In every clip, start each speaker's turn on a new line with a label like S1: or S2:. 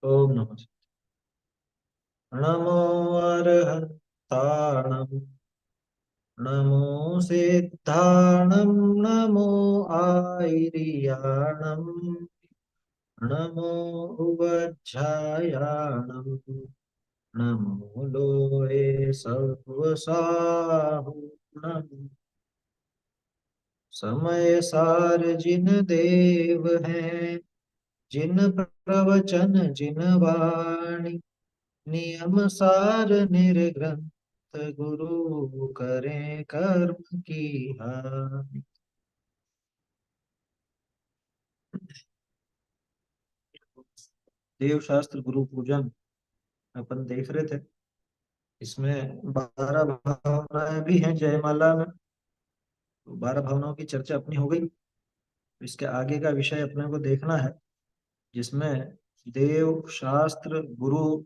S1: ओम नमः नमो अर्हन्ताणं नमो सिद्धाणं नमो आयर्याणं नमो उवज्झायाणं नमो लोहे सत्त्वसाहुणं समय सार जिन देव हैं जिन प्रवचन जिन वाणी नियम सार निर्ग्रंथ गुरु करें कर्म की हानि। देव शास्त्र गुरु पूजन अपन देख रहे थे। इसमें 12 भावनाएं भी हैं जयमाला में। 12 भावनाओं की चर्चा अपनी हो गई। इसके आगे का विषय अपने को देखना है, जिसमें देव शास्त्र गुरु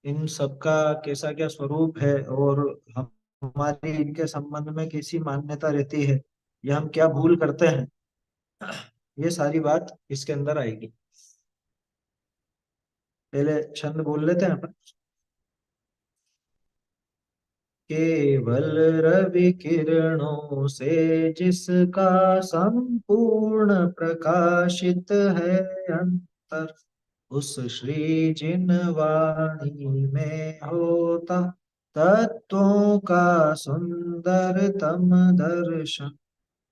S1: इन सबका कैसा क्या स्वरूप है, और हमारी इनके संबंध में कैसी मान्यता रहती है, या हम क्या भूल करते हैं। ये सारी बात इसके अंदर आएगी। पहले छंद बोल लेते हैं अपन। केवल रवि किरणों से जिसका संपूर्ण प्रकाशित है अंतर, उस श्री जिन वाणी में होता तत्वों का सुंदरतम दर्शन।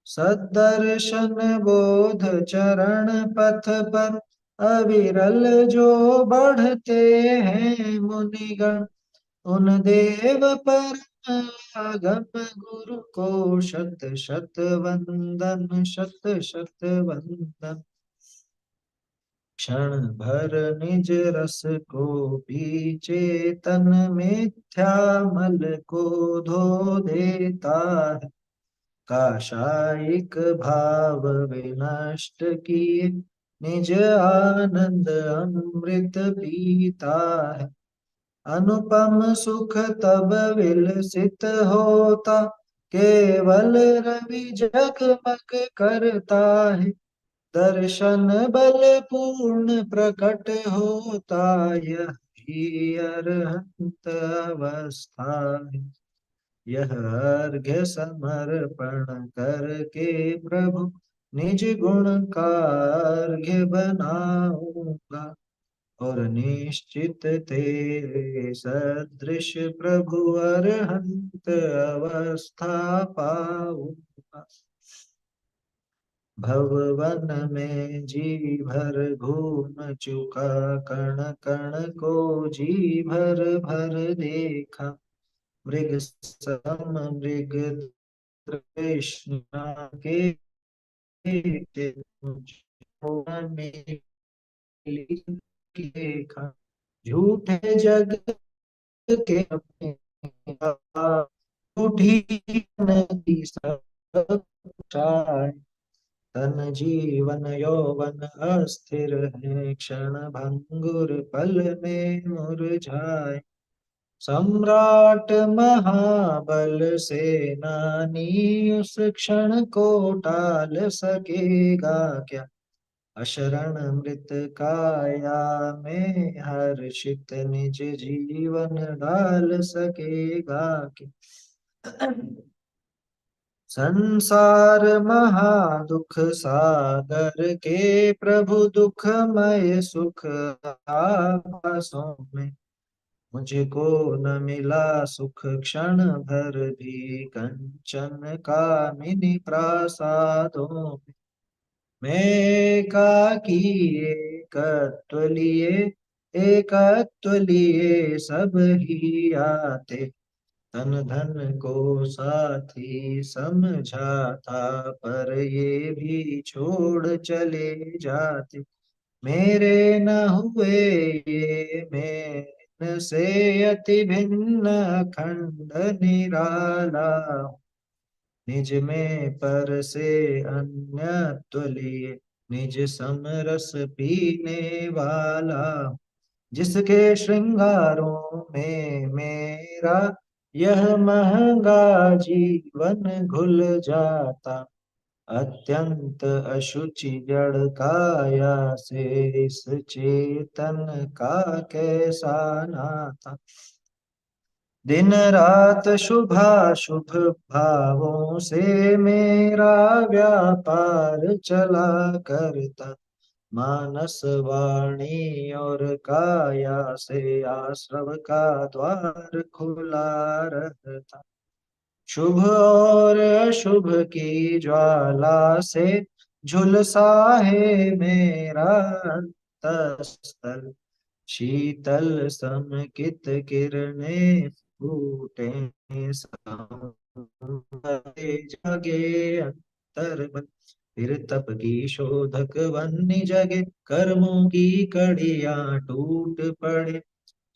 S1: सदर्शन बोध चरण पथ पर अविरल जो बढ़ते हैं मुनिगण, उन देव पर आगम गुरु को शत शत वंदन, शत शत वंदन। क्षण भर निज रस को पी चेतन मिथ्या मल को धो देता है। काशायिक भाव विनष्ट किए निज आनंद अमृत पीता है। अनुपम सुख तब विलसित होता, केवल रवि जगमग करता है। दर्शन बल पूर्ण प्रकट होता, यह ही अरहंत अवस्था है। यह अर्घ्य समर्पण करके प्रभु निज गुण का अर्घ्य बनाऊंगा, और निश्चित तेरे सदृश प्रभु अरहंत अवस्था पाऊंगा। भववन में जी भर घूम चुका, कण कण को जी भर भर देखा। मृग सम मृग तृष्णा के मुझको मिली देखा। झूठे जग के अपने झूठी नदी सब छाए। तन जीवन यौवन अस्थिर है, क्षण भंगुर पल में मुरझाए। सम्राट महाबल सेनानी उस क्षण को टाल सकेगा क्या। अशरण मृत काया में हर्षित निज जीवन डाल सकेगा क्या। संसार महादुख सागर के प्रभु दुखमय सुख आभासों में, मुझको न मिला सुख क्षण भर भी कंचन कामिनी प्रासादों में। मैं एकाकी एकत्व लिए, एकत्व लिए सब ही आते। तन धन को साथी समझाता, पर ये भी छोड़ चले जाते। मेरे न हुए ये मैंन से अति भिन्न खंड निराला। निज में पर से अन्यत्व लिए, निज समरस पीने वाला। जिसके श्रृंगारों में मेरा यह महंगा जीवन घुल जाता। अत्यंत अशुचि जड़ काया से इस चेतन का कैसा नाता। दिन रात शुभाशुभ भावों से मेरा व्यापार चला करता। मानस वाणी और काया से आश्रव का द्वार खुला रहता। शुभ और अशुभ की ज्वाला से झुलसा है मेरा अंतःस्थल। शीतल समकित किरणें फूटे समुद्र जागे अंतर्बल। फिर तप की शोधक वन्य जगे कर्मों की कड़ियां टूट पड़े।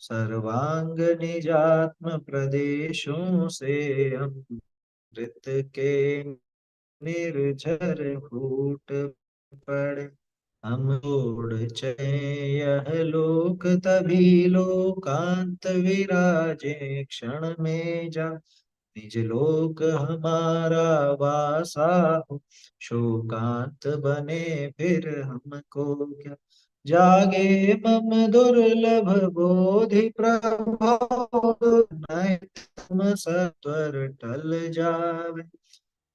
S1: सर्वांग निजात्म प्रदेशों से अमृत के निर्झर फूट पड़े। हम छोड़ चले यह लोक तभी लोकांत विराजे क्षण में जा। निज लोक हमारा वासा हो, शोकांत बने फिर हमको क्या। जागे मम दुर्लभ बोधि प्रभो, नय तुम सत्वर टल जावे।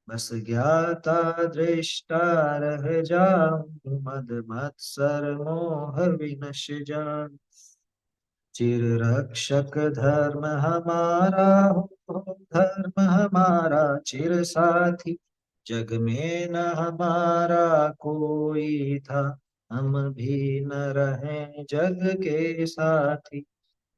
S1: बस ज्ञाता दृष्टा रह जाऊं, मद मत्सर मोह विनश जान। चिर रक्षक धर्म हमारा हो, धर्म हमारा चिर साथी। जग में न हमारा कोई था, हम भी न रहे जग के साथी।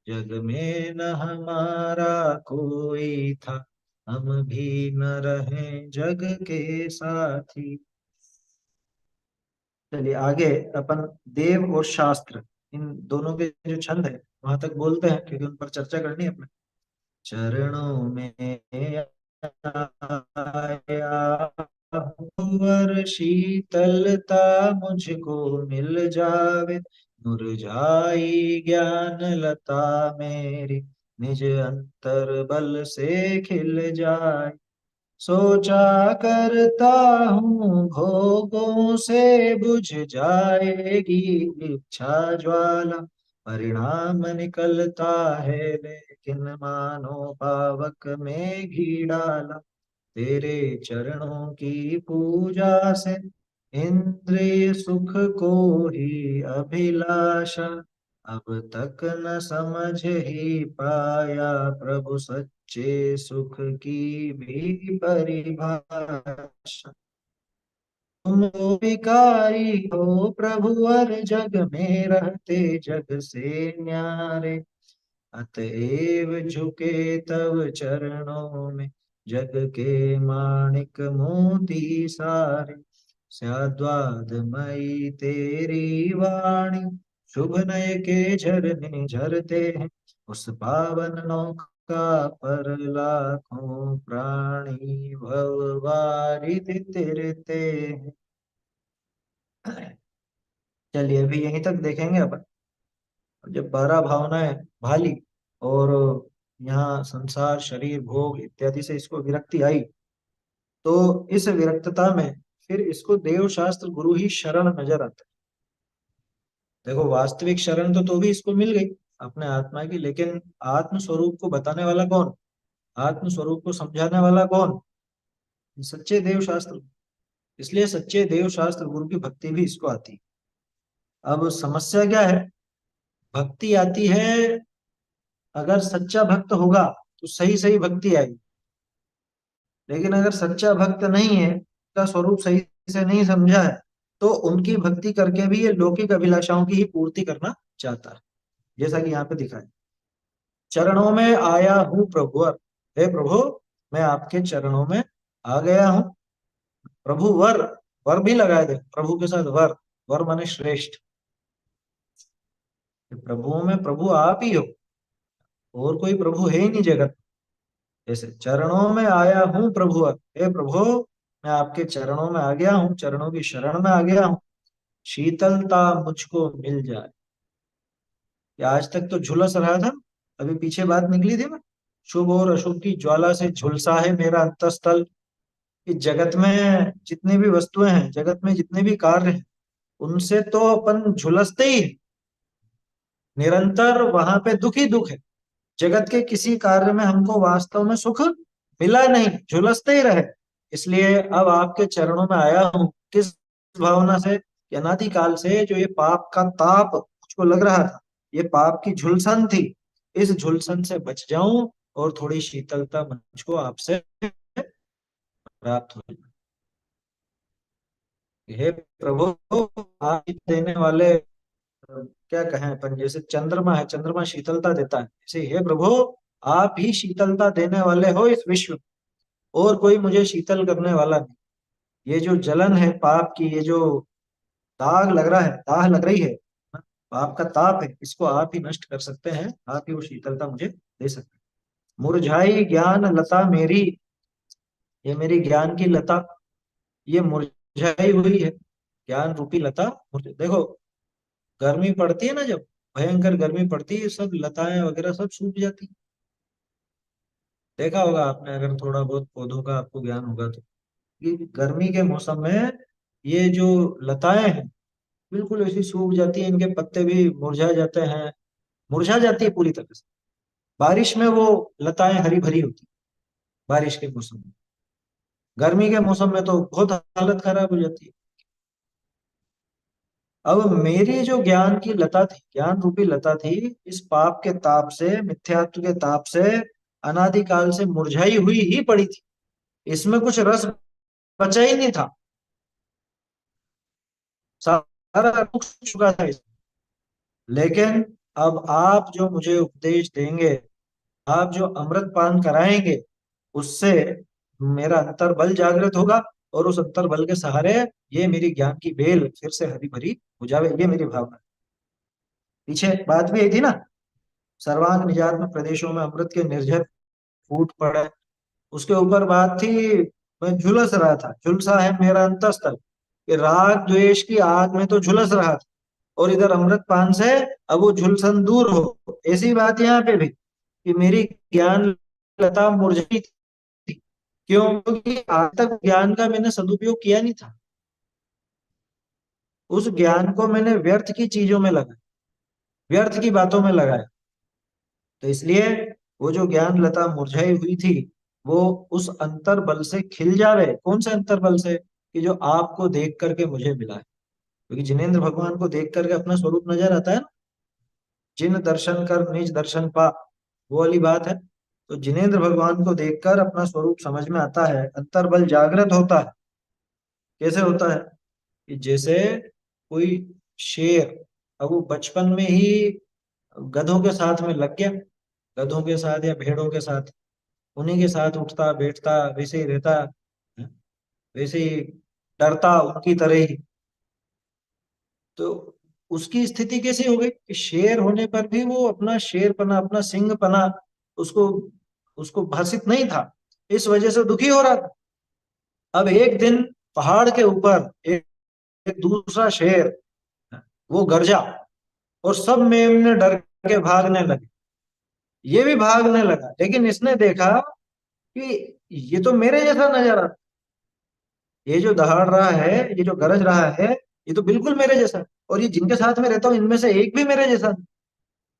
S1: जग में न हमारा कोई था, हम भी न रहे जग के साथी। चलिए आगे अपन देव और शास्त्र, इन दोनों के जो छंद है वहां तक बोलते हैं, क्योंकि उन पर चर्चा करनी है अपने। चरणों में आया वर शीतलता मुझको मिल जावे। मुरझाई ज्ञान लता मेरी, निज अंतर बल से खिल जाए। सोचा करता हूँ भोगों से बुझ जाएगी इच्छा ज्वाला। परिणाम निकलता है लेकिन मानो पावक में घी डाला। तेरे चरणों की पूजा से इंद्रिय सुख को ही अभिलाषा। अब तक न समझ ही पाया प्रभु सच्चे सुख की भी परिभाषा। तुम तो भिखारी हो प्रभु और जग में रहते जग से न्यारे। अतएव झुके तव चरणों में जग के माणिक मोती सारे। स्याद्वाद मई तेरी वाणी, शुभ नय के झरने झरते हैं। उस पावन नौका पर लाखों प्राणी भव वारिधि तैरते हैं। चलिए अभी यहीं तक देखेंगे अपन। जब 12 भावनाएं भाली और यहाँ संसार शरीर भोग इत्यादि से इसको विरक्ति आई, तो इस विरक्तता में फिर इसको देव शास्त्र गुरु ही शरण नजर आता है। देखो वास्तविक शरण तो भी इसको मिल गई अपने आत्मा की, लेकिन आत्म स्वरूप को बताने वाला कौन, आत्म स्वरूप को समझाने वाला कौन, सच्चे देव शास्त्र। इसलिए सच्चे देव शास्त्र गुरु की भक्ति भी इसको आती है। अब समस्या क्या है, भक्ति आती है, अगर सच्चा भक्त होगा तो सही सही भक्ति आएगी। लेकिन अगर सच्चा भक्त नहीं है, उसका स्वरूप सही से नहीं समझा है, तो उनकी भक्ति करके भी ये लौकिक अभिलाषाओं की ही पूर्ति करना चाहता है। जैसा कि यहाँ पे दिखा है, चरणों में आया हूँ प्रभुवर। हे प्रभु, मैं आपके चरणों में आ गया हूँ। प्रभु वर, वर भी लगाए दे प्रभु के साथ, वर, वर माने श्रेष्ठ। प्रभुओं में प्रभु आप ही हो, और कोई प्रभु है ही नहीं जगत। जैसे चरणों में आया हूँ प्रभु, हे प्रभु, मैं आपके चरणों में आ गया हूँ, चरणों की शरण में आ गया हूँ। शीतलता मुझको मिल जाए। ये आज तक तो झुलस रहा था, अभी पीछे बात निकली थी ना, शुभ और अशुभ की ज्वाला से झुलसा है मेरा अंतस्थल। कि जगत में जितनी भी वस्तुएं हैं, जगत में जितने भी कार्य हैं, उनसे तो अपन झुलसते ही हैं। निरंतर वहां पे दुख ही दुख है। जगत के किसी कार्य में हमको वास्तव में सुख मिला नहीं, झुलसते ही रहे। इसलिए अब आपके चरणों में आया हूं, किस भावना से कि अनादिकाल से जो ये पाप का ताप मुझको लग रहा था, ये पाप की झुलसन थी, इस झुलसन से बच जाऊं और थोड़ी शीतलता मुझको आपसे प्राप्त हो जाए। हे प्रभु, आप ही देने वाले, क्या कहें अपन, जैसे चंद्रमा है, चंद्रमा शीतलता देता है, ऐसे हे प्रभु, आप ही शीतलता देने वाले हो इस विश्व में, और कोई मुझे शीतल करने वाला नहीं। ये जो जलन है पाप की, ये जो दाग लग रहा है, दाह लग रही है, पाप का ताप है, इसको आप ही नष्ट कर सकते हैं, आप ही वो शीतलता मुझे दे सकते हैं। मुरझाई ज्ञान लता मेरी, ये मेरी ज्ञान की लता, ये मुरझाई हुई है। ज्ञान रूपी लता देखो, गर्मी पड़ती है ना, जब भयंकर गर्मी पड़ती है, सब लताएं वगैरह सब सूख जाती है। देखा होगा आपने, अगर थोड़ा बहुत पौधों का आपको ज्ञान होगा तो, कि गर्मी के मौसम में ये जो लताएं हैं बिल्कुल ऐसी सूख जाती है, इनके पत्ते भी मुरझा जाते हैं, मुरझा जाती है पूरी तरह से। बारिश में वो लताएं हरी भरी होती है, बारिश के मौसम में। गर्मी के मौसम में तो बहुत हालत खराब हो जाती है। अब मेरी जो ज्ञान की लता थी, ज्ञान रूपी लता थी, इस पाप के ताप से, मिथ्यात्व के ताप से अनादिकाल से मुरझाई हुई ही पड़ी थी। इसमें कुछ रस बचा ही नहीं था, सारा रुक चुका था इसमें। लेकिन अब आप जो मुझे उपदेश देंगे, आप जो अमृत पान कराएंगे, उससे मेरा अंतर बल जागृत होगा, और उस अंतर बल के सहारे ये मेरी ज्ञान की बेल फिर से हरी भरी हो जावे, ये मेरी भावना है। पीछे बात भी आई थी ना, सर्वांग निजात में प्रदेशों में अमृत के निर्झर फूट पड़े, उसके ऊपर बात थी। मैं झुलस रहा था, झुलसा है मेरा अंतस्तल, कि राग द्वेष की आग में तो झुलस रहा था, और इधर अमृत पान से अब वो झुलसन दूर हो। ऐसी बात यहाँ पे भी, कि मेरी ज्ञान लता मुरझाई थी। क्यों? क्योंकि आज तक ज्ञान का मैंने सदुपयोग किया नहीं था, उस ज्ञान को मैंने व्यर्थ की चीजों में लगाया, व्यर्थ की बातों में लगाया। तो इसलिए वो जो ज्ञान लता मुरझाई हुई थी, वो उस अंतर बल से खिल जावे। कौन से अंतर बल से? कि जो आपको देख करके मुझे मिला है। क्योंकि जिनेंद्र भगवान को देख करके अपना स्वरूप नजर आता है ना, जिन दर्शन कर निज दर्शन पा, वो वाली बात है। तो जिनेंद्र भगवान को देखकर अपना स्वरूप समझ में आता है, अंतर बल जागृत होता है। कैसे होता है? कि जैसे कोई शेर, अब वो बचपन में ही गधों के साथ में लग गया, गधों के साथ या भेड़ों के साथ, उन्हीं के साथ उठता बैठता, वैसे ही रहता, है, वैसे ही डरता उनकी तरह ही। तो उसकी स्थिति कैसी हो गई कि शेर होने पर भी वो अपना शेरपना, अपना सिंहपना, उसको उसको भाषित नहीं था, इस वजह से दुखी हो रहा था। अब एक दिन पहाड़ के ऊपर एक दूसरा शेर, वो गरजा, और सब मेमने डर के भागने लगे। ये भी भागने लगा, लेकिन इसने देखा कि ये तो मेरे जैसा नजर आता, ये जो दहाड़ रहा है, ये जो गरज रहा है, ये तो बिल्कुल मेरे जैसा है, और ये जिनके साथ में रहता हूँ इनमें से एक भी मेरे जैसा नहीं।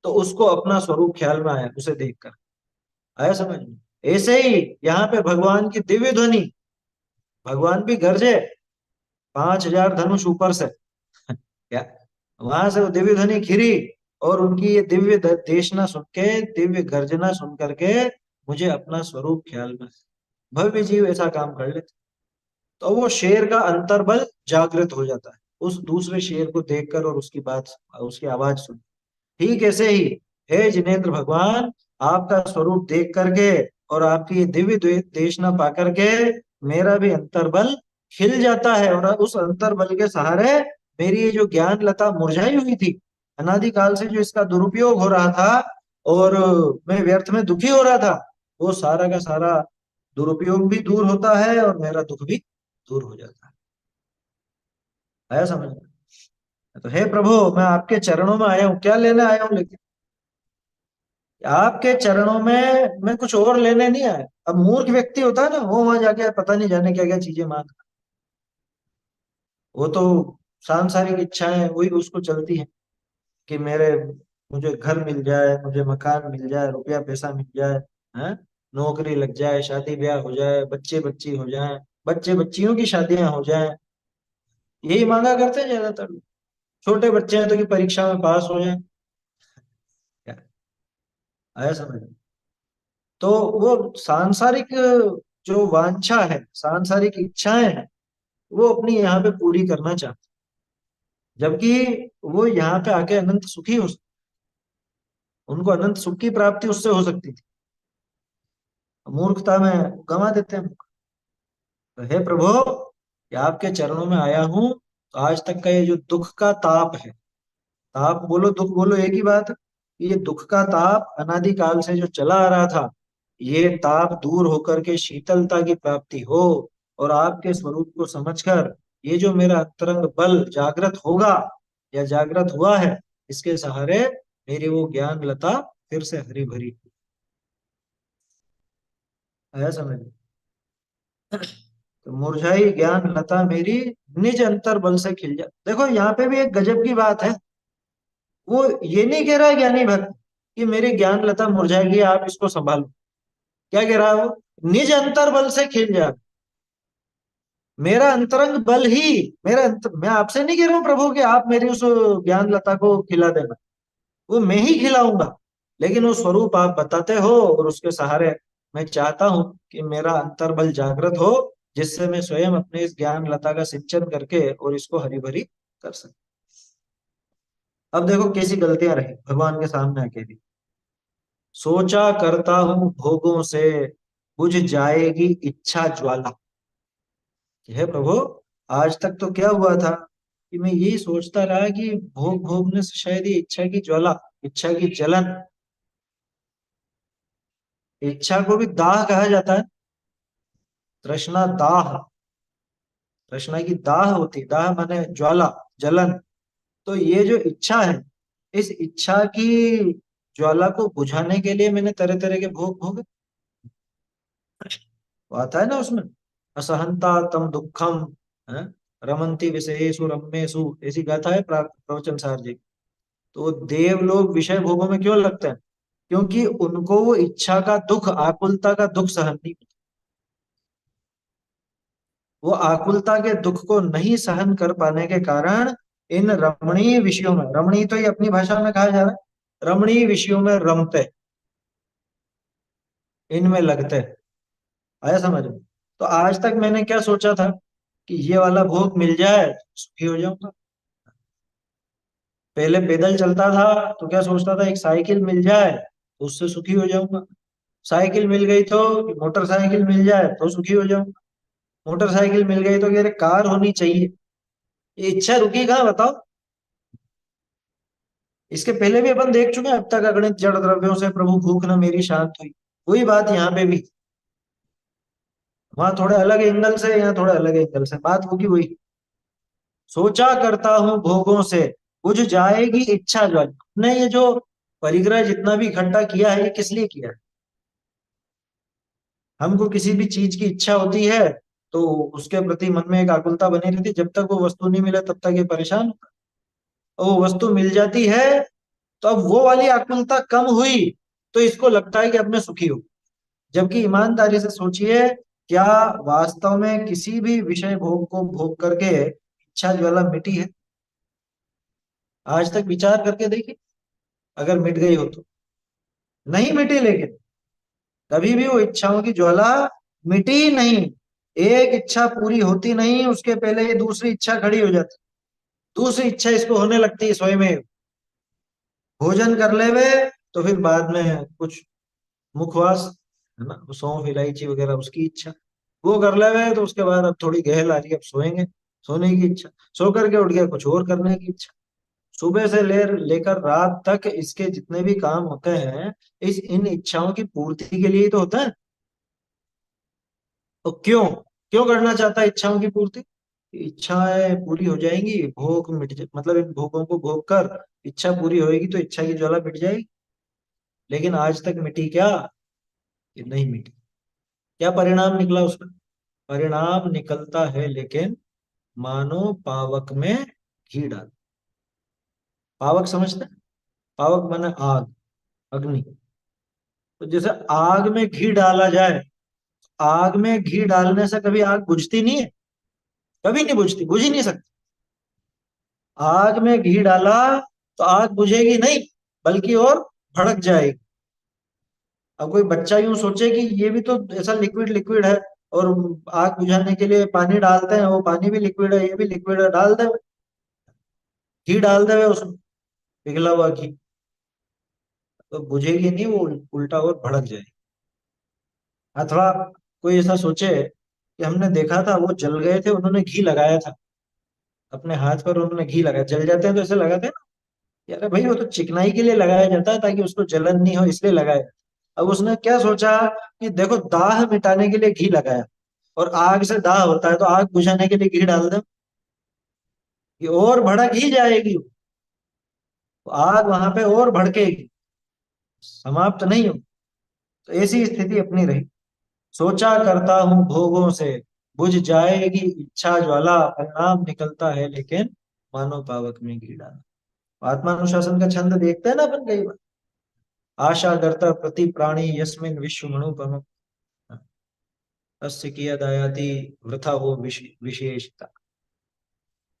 S1: तो उसको अपना स्वरूप ख्याल में आया, उसे देखकर आया समझ में। ऐसे ही यहाँ पे भगवान की दिव्य ध्वनि, भगवान भी गरजे, 5,000 धनुष ऊपर से, क्या, वहां से वो दिव्य ध्वनि घिरी, और उनकी ये दिव्य देशना सुन के, दिव्य गर्जना सुन करके मुझे अपना स्वरूप ख्याल में, भव्य जीव ऐसा काम कर लेते। तो वो शेर का अंतर्बल जागृत हो जाता है उस दूसरे शेर को देखकर और उसकी बात, उसकी आवाज सुन। ठीक ऐसे ही हे जिनेन्द्र भगवान, आपका स्वरूप देख करके और आपकी ये दिव्य देशना पा करके मेरा भी अंतर्बल खिल जाता है, और उस अंतर्बल के सहारे मेरी ये जो ज्ञान लता मुरझाई हुई थी, अनादिकाल से जो इसका दुरुपयोग हो रहा था, और मैं व्यर्थ में दुखी हो रहा था, वो सारा का सारा दुरुपयोग भी दूर होता है, और मेरा दुख भी दूर हो जाता है। आया समझ में? तो हे प्रभु, मैं आपके चरणों में आया हूँ, क्या लेने आया हूँ लेकिन, आपके चरणों में मैं कुछ और लेने नहीं आया। अब मूर्ख व्यक्ति होता है ना, वो वहां जाके पता नहीं जाने क्या क्या चीजें मांग, वो तो सांसारिक इच्छाएं वही उसको चलती है कि मेरे मुझे घर मिल जाए, मुझे मकान मिल जाए, रुपया पैसा मिल जाए, हैं, नौकरी लग जाए, शादी ब्याह हो जाए, बच्चे बच्ची हो जाए, बच्चे बच्चियों की शादियां हो जाए, यही मांगा करते हैं ज्यादातर लोग। छोटे बच्चे हैं तो कि परीक्षा में पास हो जाए, क्या आया समझ। तो वो सांसारिक जो वांछा है, सांसारिक इच्छाएं हैं, वो अपनी यहाँ पे पूरी करना चाहते हैं। जबकि वो यहाँ पे आके अनंत सुखी हो सकते, उनको अनंत सुख की प्राप्ति उससे हो सकती थी, मूर्खता में गंवा देते हैं। तो हे प्रभु, ये आपके चरणों में आया हूं, तो आज तक का ये जो दुख का ताप है, ताप बोलो दुख बोलो एक ही बात है, ये दुख का ताप अनादिकाल से जो चला आ रहा था, ये ताप दूर होकर के शीतलता की प्राप्ति हो, और आपके स्वरूप को समझकर ये जो मेरा अंतरंग बल जागृत होगा या जागृत हुआ है, इसके सहारे मेरी वो ज्ञान लता फिर से हरी भरी आया समझ। तो मुरझाई ज्ञान लता मेरी निज अंतर बल से खिल जा। देखो यहाँ पे भी एक गजब की बात है, वो ये नहीं कह रहा है ज्ञानी भक्त कि मेरी ज्ञान लता मुरझाएगी आप इसको संभालो। क्या कह रहा है वो? निज अंतर बल से खिल जा। मेरा अंतरंग बल ही, मैं आपसे नहीं कह रहा हूँ प्रभु कि आप मेरी उस ज्ञान लता को खिला देना, वो मैं ही खिलाऊंगा। लेकिन वो स्वरूप आप बताते हो और उसके सहारे मैं चाहता हूं कि मेरा अंतर्बल जागृत हो, जिससे मैं स्वयं अपने इस ज्ञान लता का सिंचन करके और इसको हरी भरी कर सकूं। अब देखो कैसी गलतियां रही भगवान के सामने अकेली। सोचा करता हूं भोगों से, बुझ जाएगी इच्छा ज्वाला। कि हे प्रभु, आज तक तो क्या हुआ था कि मैं यही सोचता रहा कि भोग भोगने से शायद ये इच्छा की ज्वाला, इच्छा की जलन, इच्छा को भी दाह कहा जाता है। तृष्णा दाह, तृष्णा की दाह होती, दाह माने ज्वाला, जलन। तो ये जो इच्छा है, इस इच्छा की ज्वाला को बुझाने के लिए मैंने तरह तरह के भोग भोगे। वो आता है ना उसमें, असहंता तम दुखम, है, रमंती विषयेषु रम्येषु, ऐसी गाथा है प्रवचन सार जी। तो देव लोग विषय भोगों में क्यों लगते हैं? क्योंकि उनको वो इच्छा का दुख, आकुलता का दुख सहन नहीं, वो आकुलता के दुख को नहीं सहन कर पाने के कारण इन रमणीय विषयों में, रमणीय तो ये अपनी भाषा में कहा जा रहा है, रमणीय विषयों में रमते, इनमें लगते। आया समझ में? तो आज तक मैंने क्या सोचा था कि ये वाला भोग मिल जाए सुखी हो जाऊंगा। पहले पैदल चलता था तो क्या सोचता था, एक साइकिल मिल जाए तो उससे सुखी हो जाऊंगा। साइकिल मिल गई तो मोटरसाइकिल मिल जाए तो सुखी हो जाऊंगा। मोटरसाइकिल मिल गई तो कह रहे कार होनी चाहिए। ये इच्छा रुकी कहाँ बताओ? इसके पहले भी अपन देख चुके हैं, अब तक अगणित जड़ द्रव्यों से प्रभु भूख न मेरी शांत हुई। वही बात यहाँ पे भी, वहां थोड़े अलग एंगल से, यहाँ थोड़े अलग एंगल से बात होगी वही। सोचा करता हूँ भोगों से, बुझ जाएगी इच्छा ज्वाला। ने ये जो परिग्रह जितना भी इकट्ठा किया है, ये किस लिए किया है? हमको किसी भी चीज की इच्छा होती है तो उसके प्रति मन में एक आकुलता बनी रहती है, जब तक वो वस्तु नहीं मिले तब तक ये परेशान होगा। और वो वस्तु मिल जाती है तो अब वो वाली आकुलता कम हुई, तो इसको लगता है कि अब मैं सुखी हूँ। जबकि ईमानदारी से सोचिए, क्या वास्तव में किसी भी विषय भोग को भोग करके इच्छा ज्वाला मिटी है? आज तक विचार करके देखिए, अगर मिट गई हो तो। नहीं मिटी, लेकिन कभी भी वो इच्छाओं की ज्वाला मिटी ही नहीं। एक इच्छा पूरी होती नहीं, उसके पहले ये दूसरी इच्छा खड़ी हो जाती, दूसरी इच्छा इसको होने लगती है स्वयं में। भोजन कर ले वे तो फिर बाद में कुछ मुखवास, है ना, सौंफ इलायची वगैरह उसकी इच्छा, वो कर ले वे तो उसके बाद अब थोड़ी गहल आ रही है, अब सोएंगे, सोने की इच्छा, सो करके उठ गया कुछ और करने की इच्छा। सुबह से लेकर रात तक इसके जितने भी काम होते हैं, इस इन इच्छाओं की पूर्ति के लिए ही तो होता है। तो क्यों, क्यों करना चाहता है इच्छाओं की पूर्ति? इच्छाएं पूरी हो जाएंगी, भोग मिट मतलब इन भोगों को भोग कर इच्छा पूरी होएगी तो इच्छा की ज्वाला मिट जाएगी। लेकिन आज तक मिटी क्या? कि नहीं मिटी। क्या परिणाम निकला उसका? परिणाम निकलता है लेकिन मानो पावक में घी डाल। पावक समझते हैं? पावक माने आग, अग्नि। तो जैसे आग में घी डाला जाए, आग में घी डालने से कभी आग बुझती नहीं है? कभी नहीं बुझती, बुझ ही नहीं सकती। आग में घी डाला तो आग बुझेगी नहीं, बल्कि और भड़क जाएगी। अब कोई बच्चा यूं सोचे कि ये भी तो ऐसा लिक्विड लिक्विड है, और आग बुझाने के लिए पानी डालते हैं, वो पानी भी लिक्विड है, ये भी लिक्विड है, डाल दे घी, डाल दे उसमें, पिघला हुआ घी, तो बुझेगी नहीं, वो उल्टा और भड़क जाएगी। अथवा कोई ऐसा सोचे कि हमने देखा था वो जल गए थे, उन्होंने घी लगाया था अपने हाथ पर, उन्होंने घी लगाया, जल जाते हैं तो ऐसे लगाते हैं ना, यार भाई वो तो चिकनाई के लिए लगाया जाता है ताकि उसको जलन नहीं हो, इसलिए लगाया। अब उसने क्या सोचा कि देखो दाह मिटाने के लिए घी लगाया, और आग से दाह होता है तो आग बुझाने के लिए घी डाल दे, ये और भड़क ही जाएगी, तो आग वहां पे और भड़केगी, समाप्त नहीं हो। तो ऐसी स्थिति अपनी रही। सोचा करता हूं भोगों से, बुझ जाएगी इच्छा ज्वाला, परिणाम निकलता है लेकिन मानो पावक में घी डाला। आत्मानुशासन का छंद देखते हैं ना अपन कई बार। आशा करता प्रति प्राणी यस्मिन विश्व मणुपम, तस्य कियदायाति वृथा वो विशेषता।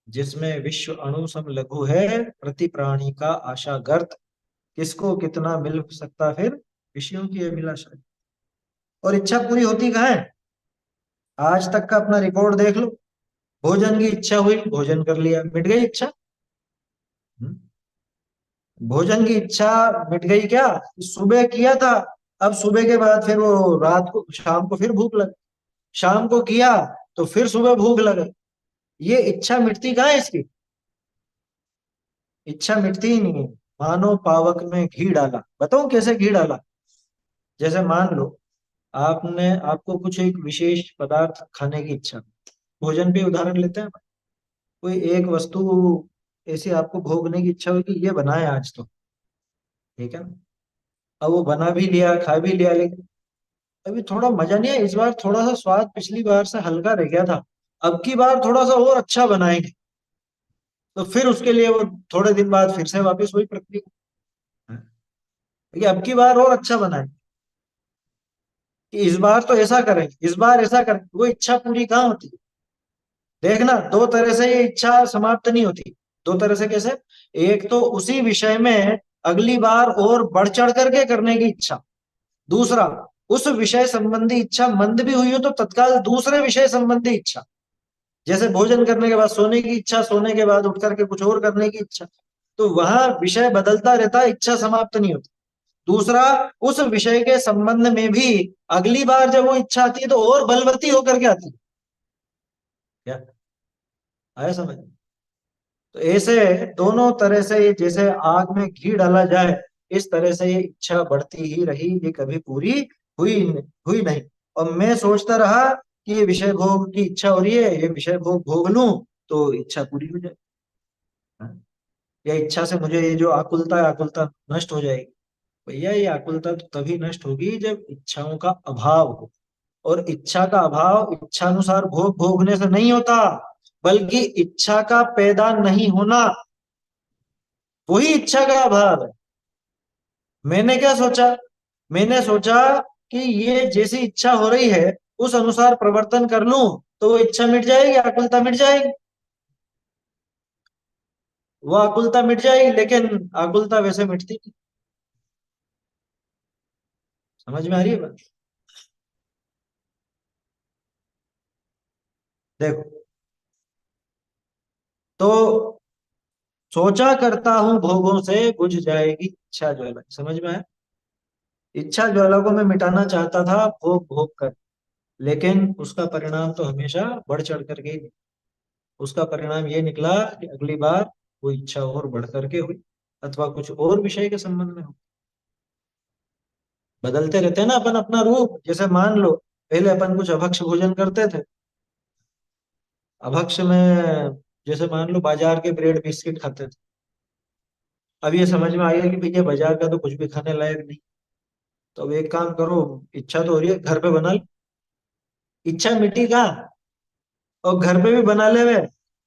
S1: जिसमें विश्व अणु सम लघु है, प्रति प्राणी का आशा गर्त, किसको कितना मिल सकता फिर विषयों की अभिलाषा। और इच्छा पूरी होती कहाँ है? आज तक का अपना रिकॉर्ड देख लो। भोजन की इच्छा हुई, भोजन कर लिया, मिट गई इच्छा। हम्म? भोजन की इच्छा मिट गई क्या? सुबह किया था, अब सुबह के बाद फिर वो रात को, शाम को फिर भूख लग, शाम को किया तो फिर सुबह भूख लगे। ये इच्छा मिटती कहाँ है इसकी? इच्छा मिटती ही नहीं है। मानो पावक में घी डाला। बताऊं कैसे घी डाला? जैसे मान लो आपने, आपको कुछ एक विशेष पदार्थ खाने की इच्छा, भोजन पे उदाहरण लेते हैं। कोई एक वस्तु ऐसी आपको भोगने की इच्छा हुई कि ये बनाए आज तो, ठीक है ना? अब वो बना भी लिया, खा भी लिया, लेकिन अभी थोड़ा मजा नहीं है, इस बार थोड़ा सा स्वाद पिछली बार से हल्का रह गया था, अब की बार थोड़ा सा और अच्छा बनाएंगे। तो फिर उसके लिए वो थोड़े दिन बाद फिर से वापस वही प्रक्रिया, देखिए अब की बार और अच्छा बनाएंगे, कि इस बार तो ऐसा करेंगे, इस बार ऐसा करेंगे। वो इच्छा पूरी कहाँ होती है? देखना, दो तरह से ये इच्छा समाप्त नहीं होती। दो तरह से कैसे? एक तो उसी विषय में अगली बार और बढ़ चढ़ करके करने की इच्छा। दूसरा, उस विषय संबंधी इच्छा मंद भी हुई हो तो तत्काल दूसरे विषय संबंधी इच्छा। जैसे भोजन करने के बाद सोने की इच्छा, सोने के बाद उठ करके कुछ और करने की इच्छा। तो वहां विषय बदलता रहता है, इच्छा समाप्त नहीं होती। दूसरा, उस विषय के संबंध में भी अगली बार जब वो इच्छा आती है तो और बलवती होकर के आती है। क्या आया समझ? तो ऐसे दोनों तरह से, जैसे आग में घी डाला जाए, इस तरह से ये इच्छा बढ़ती ही रही, ये कभी पूरी हुई नहीं। और मैं सोचता रहा कि ये विषय भोग की इच्छा हो रही है, ये विषय भोग भोग लूं तो इच्छा पूरी हो जाए, हाँ? या इच्छा से मुझे ये जो आकुलता है, आकुलता नष्ट हो जाएगी। भैया ये आकुलता तो तभी नष्ट होगी जब इच्छाओं का अभाव हो। और इच्छा का अभाव इच्छानुसार भोग भोगने से नहीं होता, बल्कि इच्छा का पैदा नहीं होना, वही इच्छा का अभाव है। मैंने क्या सोचा? मैंने सोचा कि ये जैसी इच्छा हो रही है उस अनुसार प्रवर्तन कर लूं तो वो इच्छा मिट जाएगी, आकुलता मिट जाएगी। वो आकुलता मिट जाएगी, लेकिन आकुलता वैसे मिटती नहीं। समझ में आ रही है बात? देखो, तो सोचा करता हूं भोगों से, बुझ जाएगी इच्छा ज्वाला। समझ में आया? इच्छा ज्वाला को मैं मिटाना चाहता था भोग भोग कर, लेकिन उसका परिणाम तो हमेशा बढ़ चढ़ करके ही, उसका परिणाम ये निकला कि अगली बार वो इच्छा और बढ़ करके हुई, अथवा कुछ और विषय के संबंध में हो। बदलते रहते हैं ना अपन अपना रूप। जैसे मान लो पहले अपन कुछ अभक्ष भोजन करते थे, अभक्ष में जैसे मान लो बाजार के ब्रेड बिस्किट खाते थे। अब ये समझ में आ गया कि भैया बाजार का तो कुछ भी खाने लायक नहीं, तो अब एक काम करो, इच्छा तो हो रही है, घर पे बना लो। इच्छा मिटी कहाँ, और घर पे भी बना ले हुए।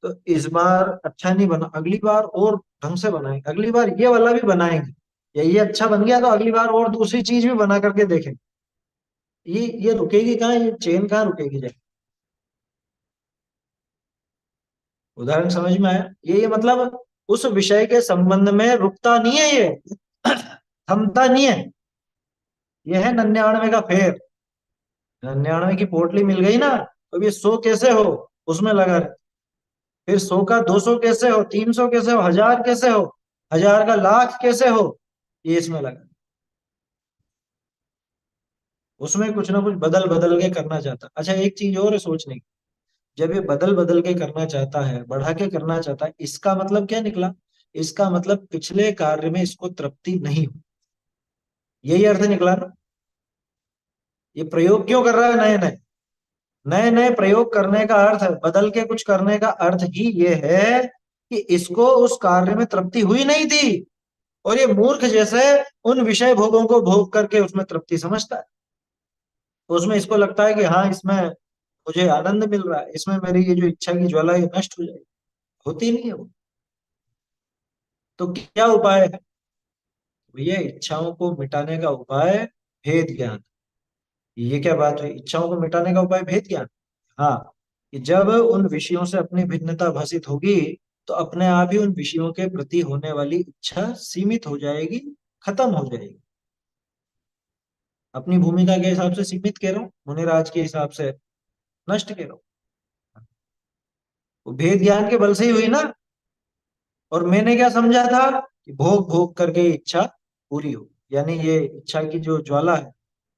S1: तो इस बार अच्छा नहीं बना, अगली बार और ढंग से बनाएंगे, अगली बार ये वाला भी बनाएंगे। या ये अच्छा बन गया तो अगली बार और दूसरी चीज भी बना करके देखेंगे। ये रुकेगी कहाँ, ये चेन कहाँ रुकेगी जाए। उदाहरण समझ में आया? ये मतलब उस विषय के संबंध में रुकता नहीं है ये, थमता नहीं है। ये है 99 का फेर। 99 की पोटली मिल गई ना, अब ये 100 कैसे हो, उसमें लगा रहे। फिर 100 का 200 कैसे हो, 300 कैसे हो, 1000 कैसे हो, 1000 का लाख कैसे हो, ये इसमें लगा। उसमें कुछ ना कुछ बदल बदल के करना चाहता। अच्छा एक चीज और है सोचने की, जब ये बदल बदल के करना चाहता है, बढ़ा के करना चाहता है, इसका मतलब क्या निकला? इसका मतलब पिछले कार्य में इसको तृप्ति नहीं हुई, यही अर्थ निकला ना। ये प्रयोग क्यों कर रहा है नए नए? नए नए प्रयोग करने का अर्थ है, बदल के कुछ करने का अर्थ ही ये है कि इसको उस कार्य में तृप्ति हुई नहीं थी, और ये मूर्ख जैसे उन विषय भोगों को भोग करके उसमें तृप्ति समझता है। तो उसमें इसको लगता है कि हाँ इसमें मुझे आनंद मिल रहा है, इसमें मेरी ये जो इच्छा की ज्वाला ये नष्ट हो जाएगी। होती नहीं है वो। तो क्या उपाय है भैया? इच्छाओं को मिटाने का उपाय भेद ज्ञान। ये क्या बात है, इच्छाओं को मिटाने का उपाय भेद ज्ञान? हाँ, कि जब उन विषयों से अपनी भिन्नता भाषित होगी, तो अपने आप ही उन विषयों के प्रति होने वाली इच्छा सीमित हो जाएगी, खत्म हो जाएगी। अपनी भूमिका के हिसाब से सीमित कह रहा हूँ, मुनिराज के हिसाब से नष्ट कह रहा हूँ। वो भेद ज्ञान के बल से ही हुई ना। और मैंने क्या समझा था कि भोग भोग करके इच्छा पूरी हो, यानी ये इच्छा की जो ज्वाला है,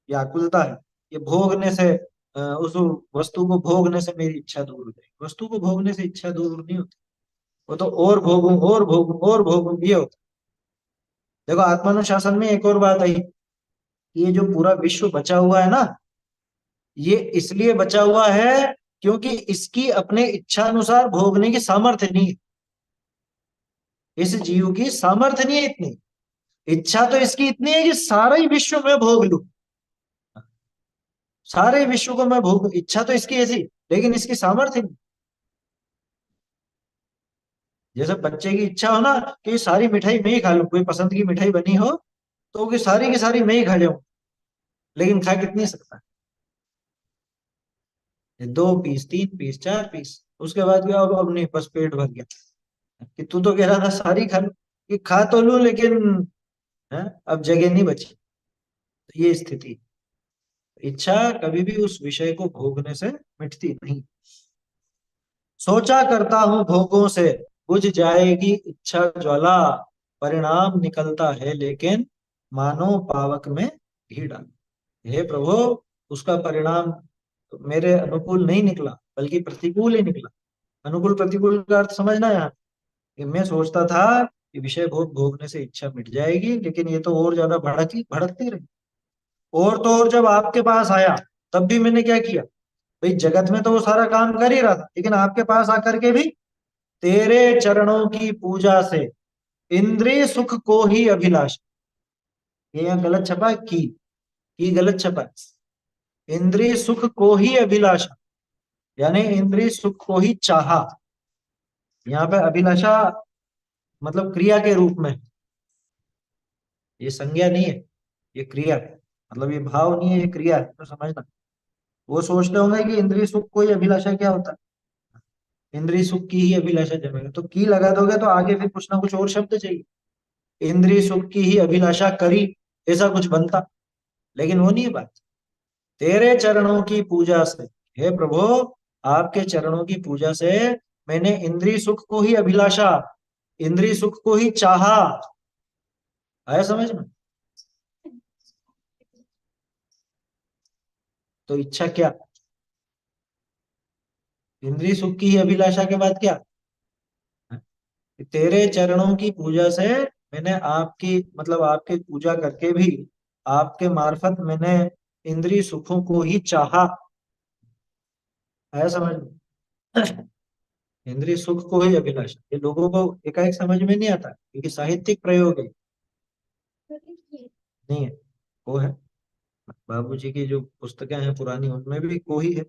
S1: ये आकुलता है, ये भोगने से उस वस्तु को भोगने से मेरी इच्छा दूर हो जाएगी। वस्तु को भोगने से इच्छा दूर नहीं होती, वो तो और भोगूं और भोगूं और भोगूं ये होता। देखो आत्मानुशासन में एक और बात आई, ये जो पूरा विश्व बचा हुआ है ना, ये इसलिए बचा हुआ है क्योंकि इसकी अपने इच्छा अनुसार भोगने की सामर्थ्य नहीं है। इस जीव की सामर्थ्य नहीं है इतनी। इच्छा तो इसकी इतनी है कि सारा ही विश्व में भोग लूं, सारे विश्व को मैं भोग, इच्छा तो इसकी ऐसी, लेकिन इसकी सामर्थ्य नहीं। जैसे बच्चे की इच्छा हो ना कि सारी मिठाई मैं ही खा लूं, कोई पसंद की मिठाई बनी हो तो कि सारी की सारी मैं ही खा जाऊं, लेकिन खा कितनी सकता है? 2 पीस, 3 पीस, 4 पीस, उसके बाद क्या होगा? अब नहीं, बस पेट भर गया। कि तू तो कह रहा था सारी खा लूं, कि खा तो लूं लेकिन है, अब जगह नहीं बची। तो ये स्थिति, इच्छा कभी भी उस विषय को भोगने से मिटती नहीं। सोचा करता हूँ भोगों से बुझ जाएगी इच्छा ज्वाला, परिणाम निकलता है लेकिन मानो पावक में घी डाल। हे प्रभु, उसका परिणाम मेरे अनुकूल नहीं निकला, बल्कि प्रतिकूल ही निकला। अनुकूल प्रतिकूल का अर्थ समझना यार, कि मैं सोचता था कि विषय भोग भोगने से इच्छा मिट जाएगी, लेकिन ये तो और ज्यादा भड़की भड़कती रही। और तो और जब आपके पास आया, तब भी मैंने क्या किया? भाई जगत में तो वो सारा काम कर ही रहा था, लेकिन आपके पास आकर के भी तेरे चरणों की पूजा से इंद्रिय सुख को ही अभिलाष। ये यहाँ गलत छपा है, की गलत छपा है। इंद्रिय सुख को ही अभिलाषा, यानी इंद्रिय सुख को ही चाहा। यहाँ पे अभिलाषा मतलब क्रिया के रूप में, ये संज्ञा नहीं है, ये क्रिया है। मतलब ये भाव नहीं है, ये क्रिया है, तो समझना। वो सोचते होंगे कि इंद्रिय सुख को ही अभिलाषा क्या होता है, इंद्रिय सुख की ही अभिलाषा जमेगा, तो की लगा दोगे तो आगे फिर कुछ ना कुछ और शब्द चाहिए। इंद्रिय सुख की ही अभिलाषा करी, ऐसा कुछ बनता, लेकिन वो नहीं है बात। तेरे चरणों की पूजा से, हे प्रभु, आपके चरणों की पूजा से मैंने इंद्रिय सुख को ही अभिलाषा, इंद्रिय सुख को ही चाहा। आया समझ में? तो इच्छा क्या? इंद्रिय सुख की ही अभिलाषा के बाद क्या? तेरे चरणों की पूजा से मैंने आपकी मतलब आपकी पूजा करके भी आपके मार्फत मैंने इंद्रिय सुखों को ही चाहा। आया समझ में? इंद्रिय सुख को ही अभिलाषा, ये लोगों को एकाएक समझ में नहीं आता, क्योंकि साहित्यिक प्रयोग है, नहीं है, वो है। बाबूजी की जो पुस्तकें हैं पुरानी, उनमें भी को ही है,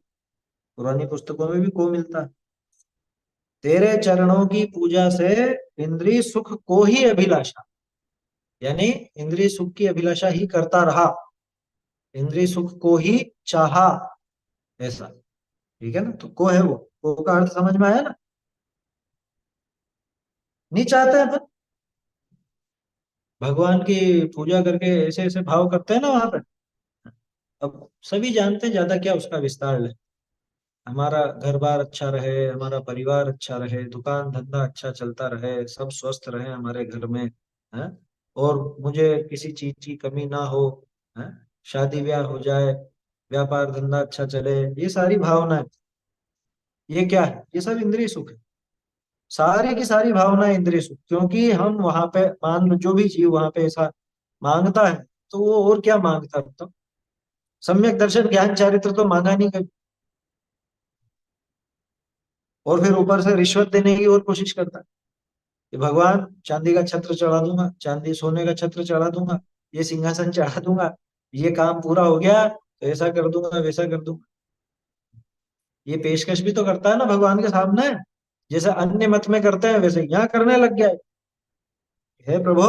S1: पुरानी पुस्तकों में भी को मिलता है। तेरे चरणों की पूजा से इंद्रिय सुख को ही अभिलाषा, यानी इंद्रिय सुख की अभिलाषा ही करता रहा, इंद्रिय सुख को ही चाहा, ऐसा। ठीक है ना, तो को है वो, को का अर्थ समझ में आया ना। नहीं चाहते हैं अपन भगवान की पूजा करके ऐसे ऐसे भाव करते हैं ना वहां पे। अब सभी जानते हैं, ज्यादा क्या उसका विस्तार है। हमारा घर बार अच्छा रहे, हमारा परिवार अच्छा रहे, दुकान धंधा अच्छा चलता रहे, सब स्वस्थ रहे हमारे घर में, है, और मुझे किसी चीज की कमी ना हो, है, शादी ब्याह हो जाए, व्यापार धंधा अच्छा चले, ये सारी भावनाएं, ये क्या है, ये सब इंद्रिय सुख है। सारी की सारी भावनाएं इंद्रिय सुख, क्योंकि हम वहां पे मान लो जो भी जीव वहां पे ऐसा मांगता है, तो वो और क्या मांगता है तो। सम्यक दर्शन ज्ञान चारित्र तो मांगा नहीं कभी, और फिर ऊपर से रिश्वत देने की और कोशिश करता है कि भगवान चांदी का छत्र चढ़ा दूंगा, चांदी सोने का छत्र चढ़ा दूंगा, ये सिंहासन चढ़ा दूंगा, ये काम पूरा हो गया तो ऐसा कर दूंगा वैसा कर दूंगा। ये पेशकश भी तो करता है ना भगवान के सामने, जैसे अन्य मत में करते हैं वैसे यहाँ करने लग गया है। हे प्रभु,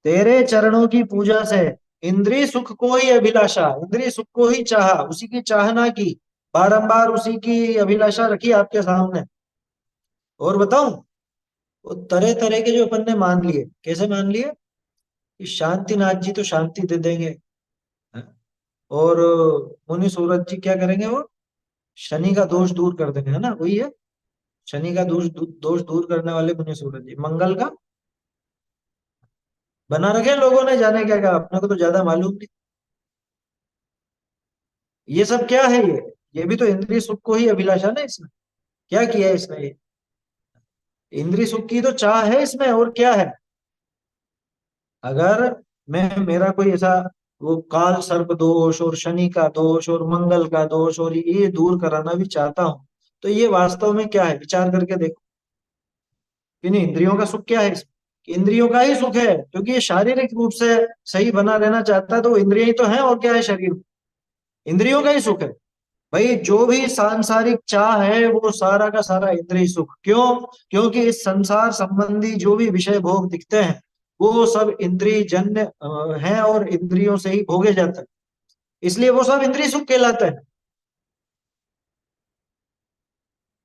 S1: तेरे चरणों की पूजा से इंद्रिय सुख को ही अभिलाषा, इंद्रिय सुख को ही चाहा, उसी की चाहना की, बारंबार उसी की अभिलाषा रखी आपके सामने। और बताऊं, वो तरह तरह के जो अपन ने मान लिए, कैसे मान लिए कि शांतिनाथ जी तो शांति दे देंगे, हैं? और मुनि सूरज जी क्या करेंगे, वो शनि का दोष दूर कर देंगे, है ना, वही है, शनि का दोष दूर करने वाले मुनि सूरज जी, मंगल का बना रखे हैं लोगों ने, जाने क्या कहा, अपने को तो ज्यादा मालूम नहीं। ये सब क्या है, ये भी तो इंद्रिय सुख को ही अभिलाषा ना इसमें, क्या किया है इसने ये, इंद्रिय सुख की तो चाह है इसमें, और क्या है। अगर मैं, मेरा कोई ऐसा वो काल सर्प दोष और शनि का दोष और मंगल का दोष और ये दूर कराना भी चाहता हूं, तो ये वास्तव में क्या है, विचार करके देखो। इन इंद्रियों का सुख क्या है इसमें, कि इंद्रियों का ही सुख है, क्योंकि ये शारीरिक रूप से सही बना रहना चाहता है, तो इंद्रियां ही तो है, और क्या है शरीर में, इंद्रियों का ही सुख है। भाई जो भी सांसारिक चाह है वो सारा का सारा इंद्रिय सुख, क्यों, क्योंकि इस संसार संबंधी जो भी विषय भोग दिखते हैं वो सब इंद्रिय जन्य हैं, और इंद्रियों से ही भोगे जाते हैं, इसलिए वो सब इंद्रिय सुख कहलाते हैं।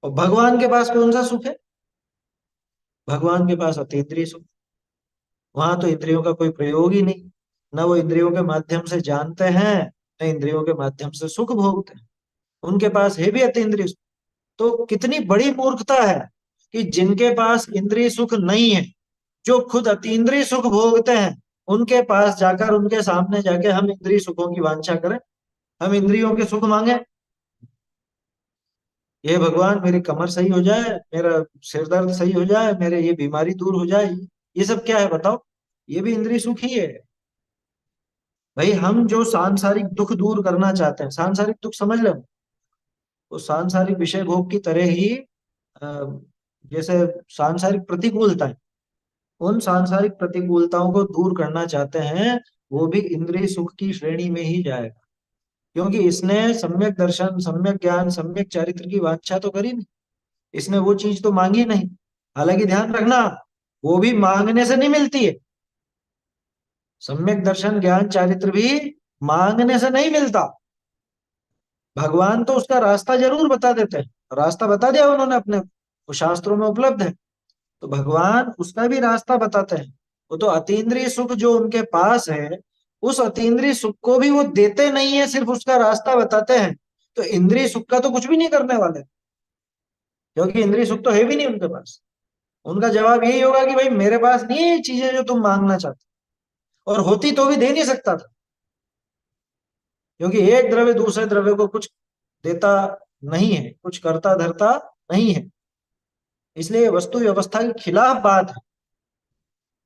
S1: और भगवान के पास कौन सा सुख है, भगवान के पास अतीन्द्रिय सुख, वहां तो इंद्रियों का कोई प्रयोग ही नहीं, न वो इंद्रियों के माध्यम से जानते हैं, न इंद्रियों के माध्यम से सुख भोगते हैं, उनके पास है भी अतीन्द्रिय सुख। तो कितनी बड़ी मूर्खता है कि जिनके पास इंद्रिय सुख नहीं है, जो खुद अतीन्द्रिय सुख भोगते हैं, उनके पास जाकर, उनके सामने जाके हम इंद्रिय सुखों की वांछा करें, हम इंद्रियों के सुख मांगे, ये भगवान मेरी कमर सही हो जाए, मेरा सिर दर्द सही हो जाए, मेरे ये बीमारी दूर हो जाए, ये सब क्या है बताओ, ये भी इंद्रिय सुख ही है। भाई हम जो सांसारिक दुख दूर करना चाहते हैं, सांसारिक दुख समझ लो, वो सांसारिक विषय भोग की तरह ही, अ, जैसे सांसारिक प्रतिकूलता, उन सांसारिक प्रतिकूलताओं को दूर करना चाहते हैं, वो भी इंद्रिय सुख की श्रेणी में ही जाएगा, क्योंकि इसने सम्यक दर्शन, सम्यक ज्ञान, सम्यक चारित्र की वांछा तो करी नहीं, इसने वो चीज तो मांगी नहीं। हालांकि ध्यान रखना, वो भी मांगने से नहीं मिलती है, सम्यक दर्शन ज्ञान चारित्र भी मांगने से नहीं मिलता। भगवान तो उसका रास्ता जरूर बता देते हैं, रास्ता बता दिया उन्होंने अपने, वो शास्त्रों में उपलब्ध है, तो भगवान उसका भी रास्ता बताते हैं। वो तो अतीन्द्रिय सुख जो उनके पास है, उस अतीन्द्रिय सुख को भी वो देते नहीं है, सिर्फ उसका रास्ता बताते हैं। तो इंद्रिय सुख का तो कुछ भी नहीं करने वाले, क्योंकि इंद्रिय सुख तो है भी नहीं उनके पास। उनका जवाब यही होगा कि भाई मेरे पास नहीं है ये चीजें जो तुम मांगना चाहते, और होती तो भी दे नहीं सकता था, क्योंकि एक द्रव्य दूसरे द्रव्य को कुछ देता नहीं है, कुछ करता धरता नहीं है, इसलिए वस्तु व्यवस्था के खिलाफ बात है।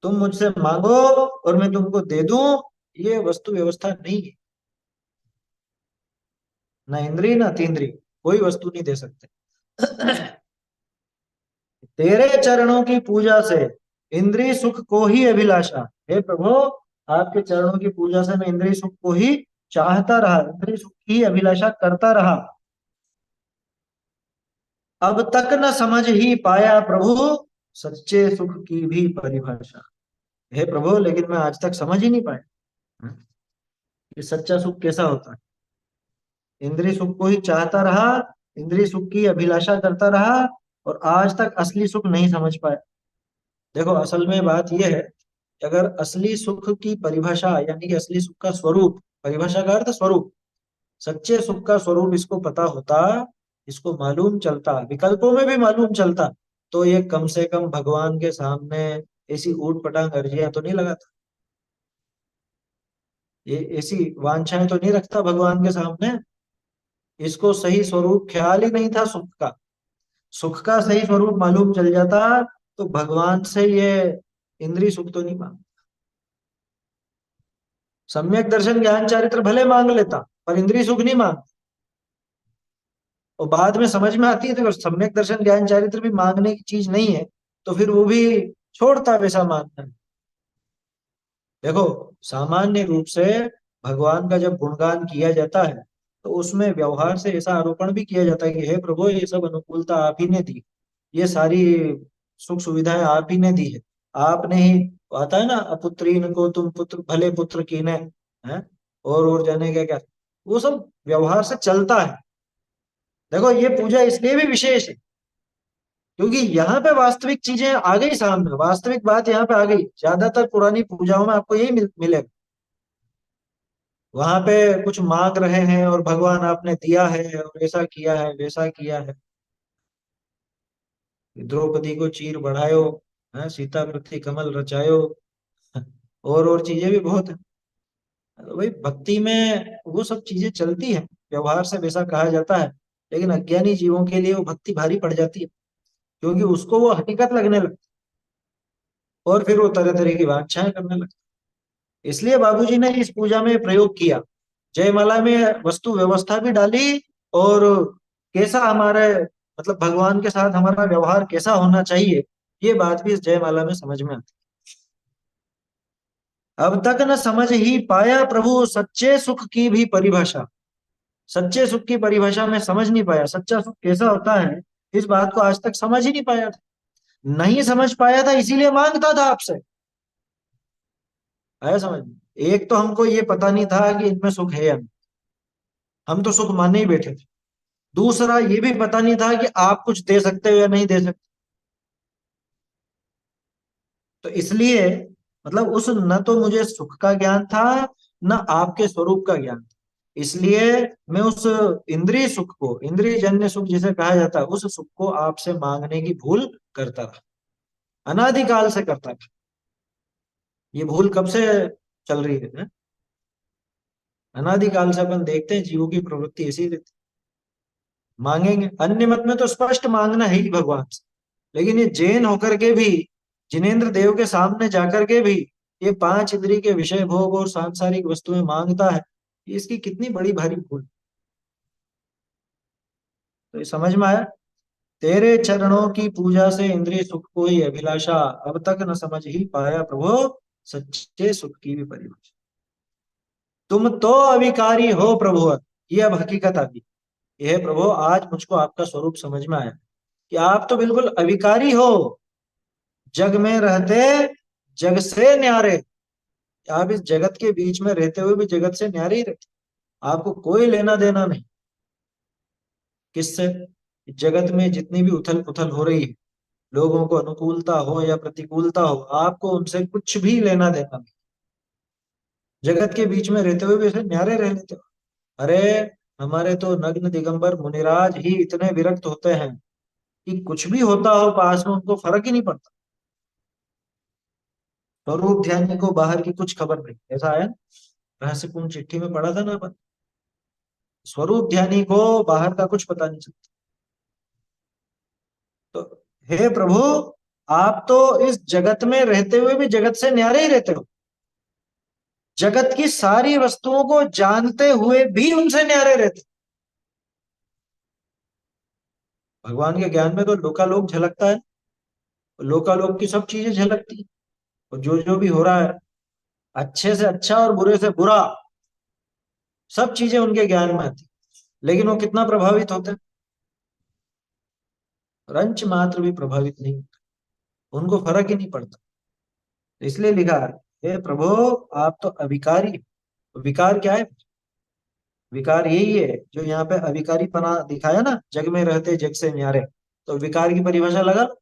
S1: तुम मुझसे मांगो और मैं तुमको दे दूं, ये वस्तु व्यवस्था नहीं है, ना इंद्रिय ना अतीन्द्रिय, कोई वस्तु नहीं दे सकते। तेरे चरणों की पूजा से इंद्रिय सुख को ही अभिलाषा, हे प्रभु, आपके चरणों की पूजा से मैं इंद्रिय सुख को ही चाहता रहा, इंद्रिय सुख की अभिलाषा करता रहा, अब तक न समझ ही पाया प्रभु सच्चे सुख की भी परिभाषा। हे प्रभु, लेकिन मैं आज तक समझ ही नहीं पाया कि सच्चा सुख कैसा होता है। इंद्रिय सुख को ही चाहता रहा, इंद्रिय सुख की अभिलाषा करता रहा, और आज तक असली सुख नहीं समझ पाया। देखो, असल में बात यह है कि अगर असली सुख की परिभाषा, यानी कि असली सुख का स्वरूप, परिभाषा का अर्थ स्वरूप, सच्चे सुख का स्वरूप इसको पता होता, इसको मालूम चलता, विकल्पों में भी मालूम चलता, तो ये कम से कम भगवान के सामने ऐसी ऊट पटांग अर्जियां तो नहीं लगाता, ये ऐसी वांछाएं तो नहीं रखता भगवान के सामने। इसको सही स्वरूप ख्याल ही नहीं था सुख का। सुख का सही स्वरूप मालूम चल जाता तो भगवान से ये इंद्रिय सुख तो नहीं मांग। सम्यक दर्शन ज्ञान चारित्र भले मांग लेता, पर इंद्रिय सुख नहीं मांग। और बाद में समझ में आती है, तो सम्यक दर्शन ज्ञान चारित्र भी मांगने की चीज नहीं है, तो फिर वो भी छोड़ता वैसा मांगना। देखो, सामान्य रूप से भगवान का जब गुणगान किया जाता है, तो उसमें व्यवहार से ऐसा आरोपण भी किया जाता है कि हे प्रभु, ये सब अनुकूलता आप ही ने दी, ये सारी सुख सुविधाएं आप ही ने दी है, आपने ही, आता है ना, अपुत्रीन को तुम पुत्र भले पुत्र कीने, हैं, और जाने क्या क्या, वो सब व्यवहार से चलता है। देखो, ये पूजा इसलिए भी विशेष है क्योंकि यहाँ पे वास्तविक चीजें आ गई सामने, वास्तविक बात यहाँ पे आ गई। ज्यादातर पुरानी पूजाओं में आपको यही मिलेगा, वहां पे कुछ मांग रहे हैं और भगवान आपने दिया है, और ऐसा किया है वैसा किया है, द्रौपदी को चीर बढ़ायो, है, सीता प्रति कमल रचायो, और चीजें भी बहुत है। तो भाई, भक्ति में वो सब चीजें चलती हैं, व्यवहार से वैसा कहा जाता है, लेकिन अज्ञानी जीवों के लिए वो भक्ति भारी पड़ जाती है, क्योंकि उसको वो हकीकत लगने लगती है, और फिर वो तरह तरह की वांछाएं करने लगती है। इसलिए बाबूजी ने इस पूजा में प्रयोग किया, जयमाला में वस्तु व्यवस्था भी डाली, और कैसा हमारे, मतलब भगवान के साथ हमारा व्यवहार कैसा होना चाहिए, ये बात भी इस जयमाला में समझ में आती। अब तक न समझ ही पाया प्रभु सच्चे सुख की भी परिभाषा। सच्चे सुख की परिभाषा में समझ नहीं पाया, सच्चा सुख कैसा होता है, इस बात को आज तक समझ ही नहीं पाया था। नहीं समझ पाया था, इसीलिए मांगता था आपसे। आया समझ में? एक तो हमको ये पता नहीं था कि इनमें सुख है या नहीं, हम तो सुख माने ही बैठे थे। दूसरा, ये भी पता नहीं था कि आप कुछ दे सकते हो या नहीं दे सकते। तो इसलिए, मतलब उस, न तो मुझे सुख का ज्ञान था, न आपके स्वरूप का ज्ञान था। इसलिए मैं उस इंद्रिय सुख को, इंद्रिय जन्य सुख जिसे कहा जाता है, उस सुख को आपसे मांगने की भूल करता था, अनादिकाल से करता था। ये भूल कब से चल रही है? अनादिकाल से अपन देखते हैं जीवों की प्रवृत्ति ऐसी रहती, मांगेंगे। अन्य मत में तो स्पष्ट मांगना है ही भगवान से, लेकिन ये जैन होकर के भी, जिनेन्द्र देव के सामने जाकर के भी ये पांच इंद्रिय के विषय भोग और सांसारिक वस्तुएं मांगता है, ये इसकी कितनी बड़ी भारी भूल। तो ये समझ में आया, तेरे चरणों की पूजा से इंद्रिय सुख को ही अभिलाषा, अब तक न समझ ही पाया प्रभु सच्चे सुख की भी परिभाषा। तुम तो अविकारी हो प्रभु, ये अब हकीकत आ गई। यह प्रभु, आज मुझको आपका स्वरूप समझ में आया कि आप तो बिल्कुल अविकारी हो, जग में रहते जग से न्यारे। आप इस जगत के बीच में रहते हुए भी जगत से न्यारे ही रहते, आपको कोई लेना देना नहीं किससे। जगत में जितनी भी उथल पुथल हो रही है, लोगों को अनुकूलता हो या प्रतिकूलता हो, आपको उनसे कुछ भी लेना देना नहीं। जगत के बीच में रहते हुए भी ऐसे न्यारे रह लेते हो। अरे, हमारे तो नग्न दिगंबर मुनिराज ही इतने विरक्त होते हैं कि कुछ भी होता हो पास में उनको फर्क ही नहीं पड़ता। स्वरूप ध्यान को बाहर की कुछ खबर नहीं, ऐसा है ना? रहस्यपूर्ण चिट्ठी में पढ़ा था ना अपन, स्वरूप ध्यानी को बाहर का कुछ पता नहीं चलता। तो हे प्रभु, आप तो इस जगत में रहते हुए भी जगत से न्यारे ही रहते हो, जगत की सारी वस्तुओं को जानते हुए भी उनसे न्यारे रहते हो। भगवान के ज्ञान में तो लोकालोक झलकता है, लोकालोक की सब चीजें झलकती है, और जो जो भी हो रहा है, अच्छे से अच्छा और बुरे से बुरा, सब चीजें उनके ज्ञान में आती, लेकिन वो कितना प्रभावित होते हैं? रंच मात्र भी प्रभावित नहीं होते, उनको फर्क ही नहीं पड़ता। इसलिए लिखा, हे प्रभु, आप तो अविकारी हो। विकार क्या है? विकार यही है जो यहाँ पे अविकारी पना दिखाया ना, जग में रहते जग से न्यारे। तो विकार की परिभाषा लगा लो,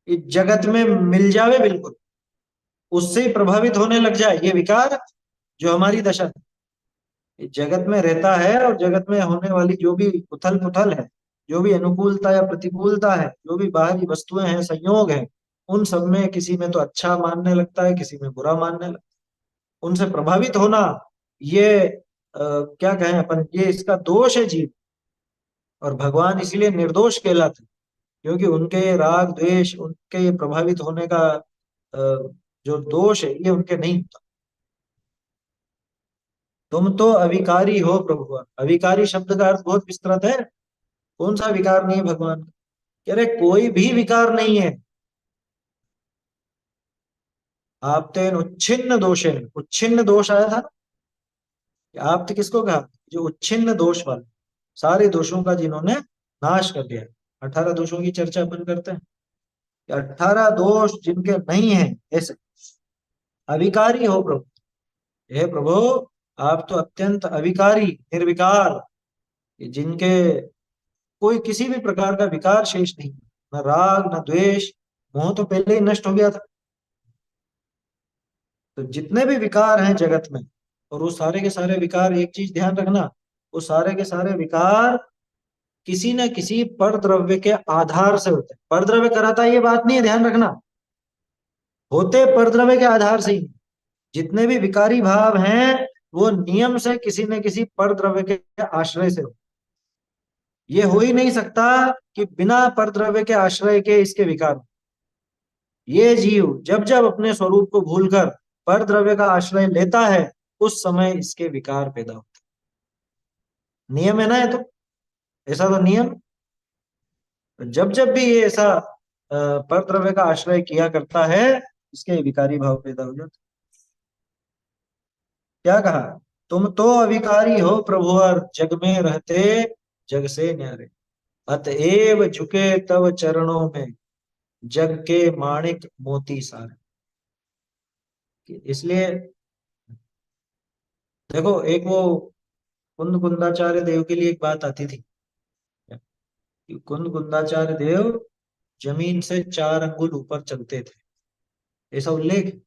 S1: इस जगत में मिल जावे बिल्कुल, उससे ही प्रभावित होने लग जाए, ये विकार जो हमारी दशा है। ये जगत में रहता है और जगत में होने वाली जो भी उथल पुथल है, जो भी अनुकूलता या प्रतिकूलता है, जो भी बाहरी वस्तुएं हैं, संयोग है, उन सब में किसी में तो अच्छा मानने लगता है, किसी में बुरा मानने लगता है। उनसे प्रभावित होना, ये क्या कहें अपन, ये इसका दोष है जीव। और भगवान इसीलिए निर्दोष कहलाते हैं, क्योंकि उनके राग द्वेष, उनके प्रभावित होने का जो दोष है, ये उनके नहीं होता। तुम तो अविकारी हो प्रभु। अविकारी शब्द का अर्थ बहुत विस्तृत है। कौन सा विकार नहीं है भगवान का? कह रहे कोई भी विकार नहीं है। आप तेन उच्छिन्न दोषेन, उच्छिन्न दोष आया था ना, कि आप तो किसको कहा? जो उच्छिन्न दोष वाले, सारे दोषों का जिन्होंने नाश कर दिया। 18 दोषों की चर्चा अपन करते हैं कि 18 दोष जिनके नहीं है, ऐसे अविकारी हो प्रभु। हे प्रभु, आप तो अत्यंत अविकारी, निर्विकार, जिनके कोई किसी भी प्रकार का विकार शेष नहीं, न राग न द्वेष, मोह तो पहले ही नष्ट हो गया था। तो जितने भी विकार हैं जगत में, और वो सारे के सारे विकार, एक चीज ध्यान रखना, वो सारे के सारे विकार किसी न किसी पर द्रव्य के आधार से होते हैं। पर द्रव्य कराता है ये बात नहीं है, ध्यान रखना, होते पर द्रव्य के आधार से ही। जितने भी विकारी भाव हैं, वो नियम से किसी न किसी पर द्रव्य के आश्रय से हो। ये हो ही नहीं सकता कि बिना पर द्रव्य के आश्रय के इसके विकार हो। ये जीव जब जब अपने स्वरूप को भूलकर पर द्रव्य का आश्रय लेता है, उस समय इसके विकार पैदा होते हैं। नियम है ना ये तो, ऐसा तो नियम। जब जब भी ये ऐसा पर द्रव्य का आश्रय किया करता है, इसके विकारी भाव पैदा हो जाते। क्या कहा? तुम तो अविकारी हो प्रभु, और जग में रहते जग से न्यारे। अतएव झुके तव चरणों में, जग के माणिक मोती सारे। इसलिए देखो, एक वो कुंद कुंदाचार्य देव के लिए एक बात आती थी कि कुंद कुंदाचार्य देव जमीन से 4 अंगुल ऊपर चलते थे, ऐसा उल्लेख है।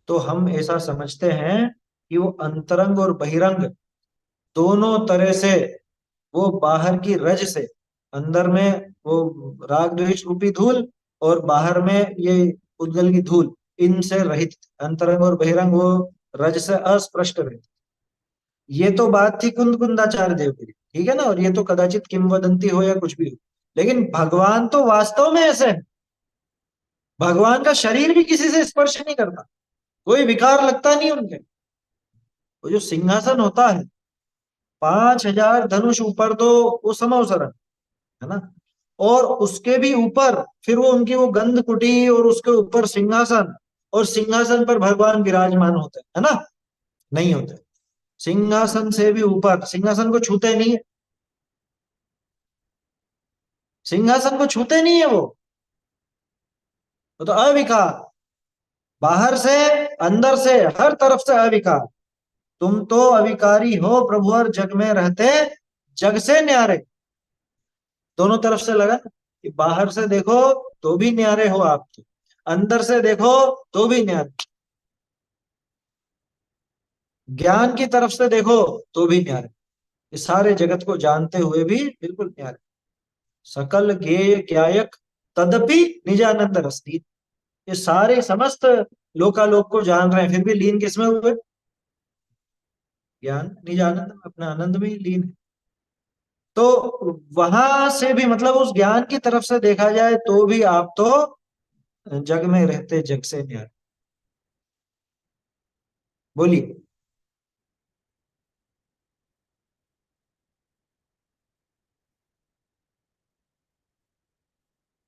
S1: तो हम ऐसा समझते हैं कि वो अंतरंग और बहिरंग दोनों तरह से, वो बाहर की रज से, अंदर में वो राग द्वेष रूपी धूल, और बाहर में ये उद्गल की धूल, इनसे रहित अंतरंग और बहिरंग, वो रज से अस्पृष्ट रहित। ये तो बात थी कुंद कुंदाचार्य देव की, ठीक है ना, और ये तो कदाचित किंवदंती हो या कुछ भी हो, लेकिन भगवान तो वास्तव में ऐसे है। भगवान का शरीर भी किसी से स्पर्श नहीं करता, कोई विकार लगता नहीं उनके। वो जो सिंहासन होता है, 5,000 धनुष ऊपर तो वो समवसरण है ना, और उसके भी ऊपर फिर वो उनकी वो गंध कुटी, और उसके ऊपर सिंहासन, और सिंहासन पर भगवान विराजमान होते हैं, है ना? नहीं होते। सिंहासन से भी ऊपर, सिंहासन को छूते नहीं है, सिंहासन को छूते नहीं है वो तो अविकार, बाहर से, अंदर से, हर तरफ से अविकार। तुम तो अविकारी हो प्रभु, और जग में रहते जग से न्यारे। दोनों तरफ से लगा कि बाहर से देखो तो भी न्यारे हो आप, तो अंदर से देखो तो भी न्यारे, ज्ञान की तरफ से देखो तो भी न्यारे, इस सारे जगत को जानते हुए भी बिल्कुल न्यारे। सकल ज्ञेय ज्ञायक तदपि निजानंद रसनीत। ये सारे समस्त लोकालोक को जान रहे हैं, फिर भी लीन किसमें हुए? ज्ञान निजानंद में, अपने आनंद में ही लीन है। तो वहां से भी, मतलब उस ज्ञान की तरफ से देखा जाए तो भी आप तो जग में रहते जग से न्यारे। बोलिए।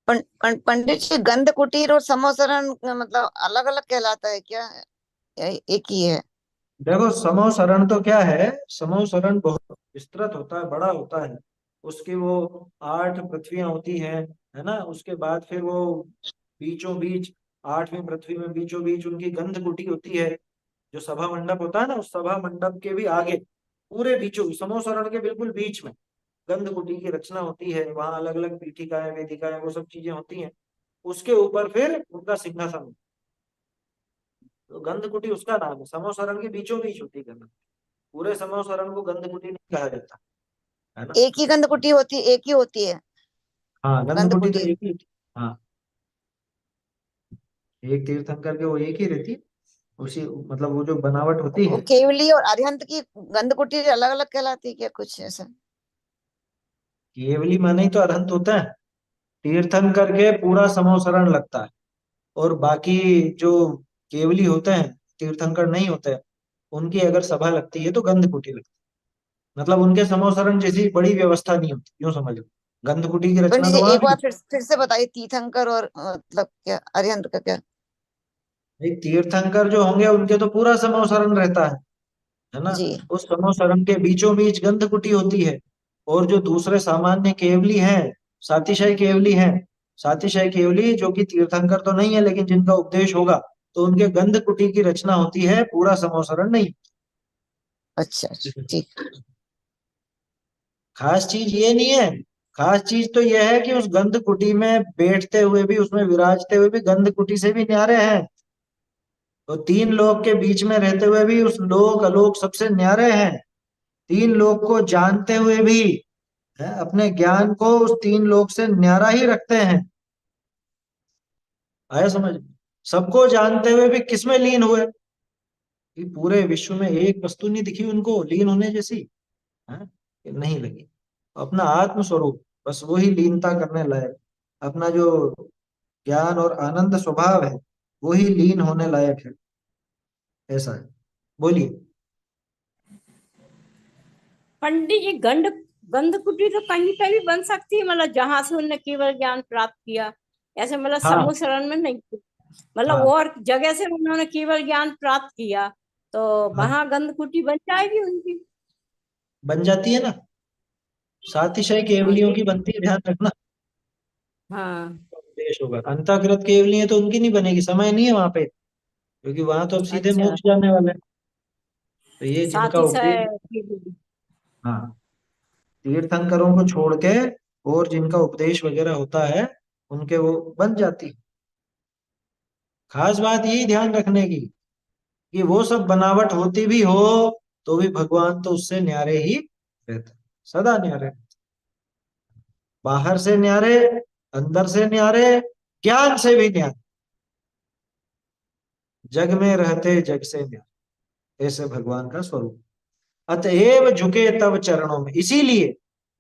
S2: पंडित जी, गंध कुटीर और समोसरण मतलब अलग अलग कहलाता है क्या? एक ही है?
S1: देखो समूह शरण तो क्या है, समूह शरण बहुत विस्तृत होता है, बड़ा होता है। उसकी वो 8 पृथ्वियां होती हैं, है ना। उसके बाद फिर वो बीचों बीच, 8वीं पृथ्वी में बीचों बीच उनकी गंध कुटी होती है। जो सभा मंडप होता है ना, उस सभा मंडप के भी आगे, पूरे बीचों, समूह शरण के बिल्कुल बीच में गंध कुटी की रचना होती है। वहां अलग अलग पीठिकाएं, वेदिकाएं, वो सब चीजें होती हैं। उसके ऊपर फिर उनका सिंहासन। तो गंध कुटी उसका नाम है, समूह शरण के बीचों बीच होती है गंध। पूरे समूह शरण को गंध कुटी नहीं कहा जाता, है ना।
S2: एक ही गंध कुटी होती, एक ही होती है
S1: हाँ, गंध
S2: गंध
S1: कुटी तो
S2: कुटी।
S1: एक ही। हाँ, एक तीर्थंकर के वो एक ही रहती है। उसी मतलब वो जो बनावट होती
S2: वो
S1: है।
S2: केवली और अरिहंत की गंध कुटी अलग अलग कहलाती है क्या, कुछ ऐसा?
S1: केवली माने ही तो अरहंत होता है। तीर्थंकर के पूरा समूह शरण लगता है। और बाकी जो केवली होते हैं, तीर्थंकर नहीं होते हैं, उनकी अगर सभा लगती है तो गंध कुटी लगती है। मतलब उनके समूह शरण जैसी बड़ी व्यवस्था नहीं होती, यूं समझ लो। गंध कुटी की रचना
S2: पंडित
S1: तो
S2: जी
S1: वहां
S2: एक
S1: भी
S2: बार फिर से बताइए, तीर्थंकर और मतलब क्या अरिहंत का क्या?
S1: होती है। तीर्थंकर जो होंगे उनके तो पूरा समूह शरण रहता है ना।
S2: जी।
S1: उस समूह शरण के बीचों बीच गंध कुटी होती है। और जो दूसरे सामान्य केवली हैं, सातिशय केवली हैं, सातिशय केवली जो कि तीर्थंकर तो नहीं है लेकिन जिनका उपदेश होगा, तो उनके गंध कुटी की रचना होती है, पूरा समूह शरण नहीं।
S2: अच्छा अच्छा ठीक।
S1: खास चीज ये नहीं है। खास चीज तो यह है कि उस गंध कुटी में बैठते हुए भी, उसमें विराजते हुए भी, गंध कुटी से भी न्यारे हैं। तो तीन लोक के बीच में रहते हुए भी उस लोक अलोक सबसे न्यारे हैं। तीन लोक को जानते हुए भी, है, अपने ज्ञान को उस तीन लोक से न्यारा ही रखते हैं। आया समझ। सबको जानते हुए भी किसमें लीन हुए, कि पूरे विश्व में एक वस्तु नहीं दिखी उनको लीन होने जैसी, है, कि नहीं लगी। अपना आत्म स्वरूप, बस वही लीनता करने लायक। अपना जो ज्ञान और आनंद स्वभाव है, वही लीन होने लायक है। ऐसा है। बोलिए।
S3: पंडित जी, गंड गंध कुटी तो कहीं पे भी बन सकती है, मतलब जहां से उन्होंने केवल ज्ञान प्राप्त किया, ऐसे मतलब
S1: हाँ
S3: समूह शरण में नहीं, मतलब
S1: हाँ
S3: और जगह से उन्होंने केवल ज्ञान प्राप्त किया तो
S1: हाँ,
S3: वहां गंध कुटी बन जाएगी उनकी।
S1: बन जाती है ना। सातिशय
S3: हाँ
S1: केवलियों
S3: ये।
S1: की बनती है, ध्यान रखना।
S3: हाँ।
S1: देश होगा अंतःकृत केवली है तो उनकी नहीं बनेगी, समय नहीं है वहां पे। क्योंकि वहां तो अब सीधे
S3: अच्छा।
S1: मोक्ष जाने वाले हैं। तो ये
S3: साथ
S1: जिनका
S3: ही
S1: उपदेश, हाँ, तीर्थंकरों को छोड़ के और जिनका उपदेश वगैरह होता है, उनके वो बन जाती। खास बात यही ध्यान रखने की, कि वो सब बनावट होती भी हो तो भी भगवान तो उससे न्यारे ही रहते, सदा न्यारे। बाहर से न्यारे, अंदर से न्यारे, ज्ञान से भी न्यारे, जग में रहते जग से न्यारे। ऐसे भगवान का स्वरूप। अतएव झुके तब चरणों में, इसीलिए,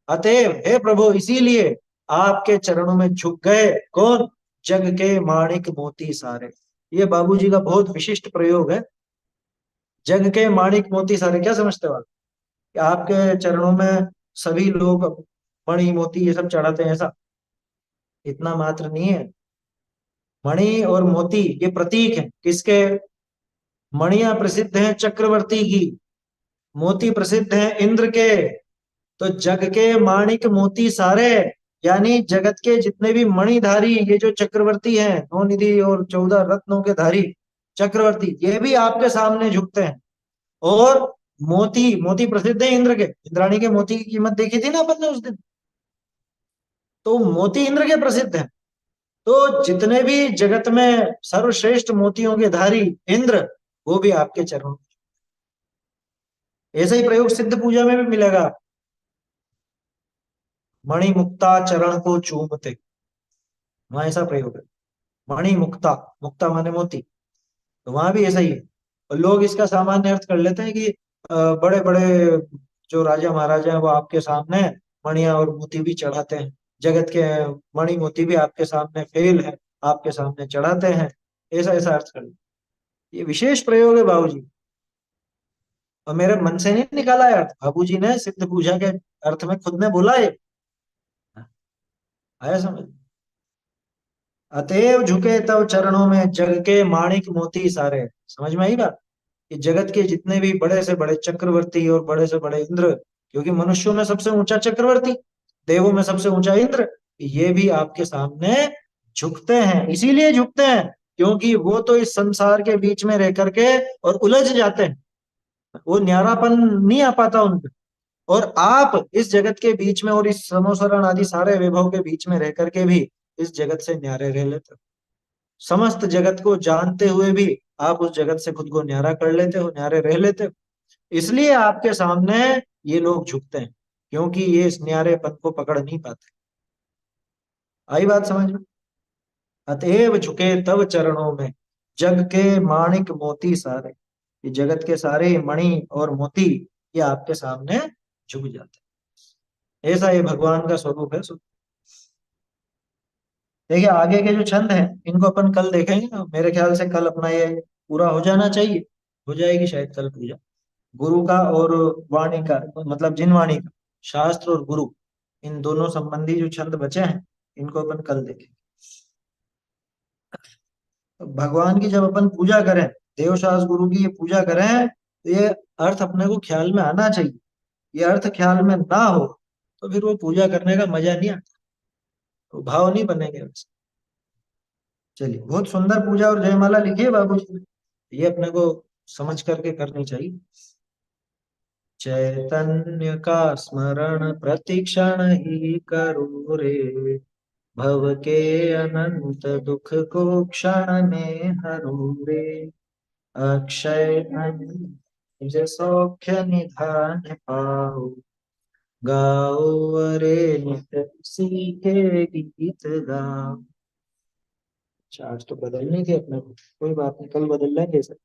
S1: अतएव हे प्रभु इसीलिए आपके चरणों में झुक गए। कौन? जग के माणिक मोती सारे। ये बाबूजी का बहुत विशिष्ट प्रयोग है। जग के माणिक मोती सारे, क्या समझते हो आप? कि आपके चरणों में सभी लोग मणि मोती ये सब चढ़ाते हैं, ऐसा? इतना मात्र नहीं है। मणि और मोती ये प्रतीक है किसके? मणियां प्रसिद्ध हैं चक्रवर्ती की, मोती प्रसिद्ध हैं इंद्र के। तो जग के माणिक मोती सारे, यानी जगत के जितने भी मणिधारी, ये जो चक्रवर्ती हैं, 9 निधि और 14 रत्नों के धारी चक्रवर्ती, ये भी आपके सामने झुकते हैं। और मोती, मोती प्रसिद्ध है इंद्र के। इंद्राणी के मोती की कीमत देखी थी ना अपन ने उस दिन। तो मोती इंद्र के प्रसिद्ध हैं। तो जितने भी जगत में सर्वश्रेष्ठ मोतियों के धारी इंद्र, वो भी आपके चरणों में। ऐसा ही प्रयोग सिद्ध पूजा में भी मिलेगा। मणि मुक्ता चरण को चूमते, वहां ऐसा प्रयोग है। मणि मुक्ता, मुक्ता माने मोती। तो वहां भी ऐसा ही है। और लोग इसका सामान्य अर्थ कर लेते हैं कि बड़े बड़े जो राजा महाराजा हैं वो आपके सामने मणियां और मोती भी चढ़ाते हैं। जगत के मणि मोती भी आपके सामने फेल है, आपके सामने चढ़ाते हैं। ऐसा ऐसा अर्थ कर लेते हैं। ये विशेष प्रयोग है बाबूजी। और मेरे मन से नहीं निकाला है अर्थ, बाबूजी ने सिद्ध पूजा के अर्थ में खुद ने बोला है। आया समझ। अतएव झुके तव चरणों में जग के माणिक मोती सारे। समझ में आई बात? ये जगत के जितने भी बड़े से बड़े चक्रवर्ती और बड़े से बड़े इंद्र, क्योंकि मनुष्यों में सबसे ऊंचा चक्रवर्ती, देवों में सबसे ऊंचा इंद्र, ये भी आपके सामने झुकते हैं। इसीलिए झुकते हैं क्योंकि वो तो इस संसार के बीच में रह करके और उलझ जाते हैं, वो न्यारापन नहीं आ पाता उनका। और आप इस जगत के बीच में और इस समोसरण आदि सारे वैभव के बीच में रह करके भी इस जगत से न्यारे रह लेते हो। समस्त जगत को जानते हुए भी आप उस जगत से खुद को न्यारा कर लेते हो, न्यारे रह लेते हो। इसलिए आपके सामने ये लोग झुकते हैं, क्योंकि ये इस न्यारेपन को पकड़ नहीं पाते। आई बात समझ में? अतएव झुके तव चरणों में जग के माणिक मोती सारे। ये जगत के सारे मणि और मोती ये आपके सामने झुक जाते हैं। ऐसा ये भगवान का स्वरूप है। देखिए आगे के जो छंद हैं इनको अपन कल देखेंगे। मेरे ख्याल से कल अपना ये पूरा हो जाना चाहिए, हो जाएगी शायद कल पूजा। गुरु का और वाणी का, मतलब जिन वाणी का, शास्त्र और गुरु, इन दोनों संबंधी जो छंद बचे हैं इनको अपन कल देखेंगे। तो भगवान की जब अपन पूजा करें, देव शास्त्र गुरु की ये पूजा करें, तो ये अर्थ अपने को ख्याल में आना चाहिए। ये अर्थ ख्याल में ना हो तो फिर वो पूजा करने का मजा नहीं आता, तो भाव नहीं बनेंगे वैसे। चलिए, बहुत सुंदर पूजा और जयमाला लिखी है बाबूजी ने, ये अपने को समझ करके करनी चाहिए। चैतन्य का स्मरण प्रतिक्षण ही करो रे, भव के अनंत दुख को क्षण में हरो रे, अक्षय निज सौख्य निधान पाओ, गाओ अरे नित उसी के गीत गाओ। चार्ज तो बदलनी थी अपने को, कोई बात नहीं, कल बदल लेंगे सर।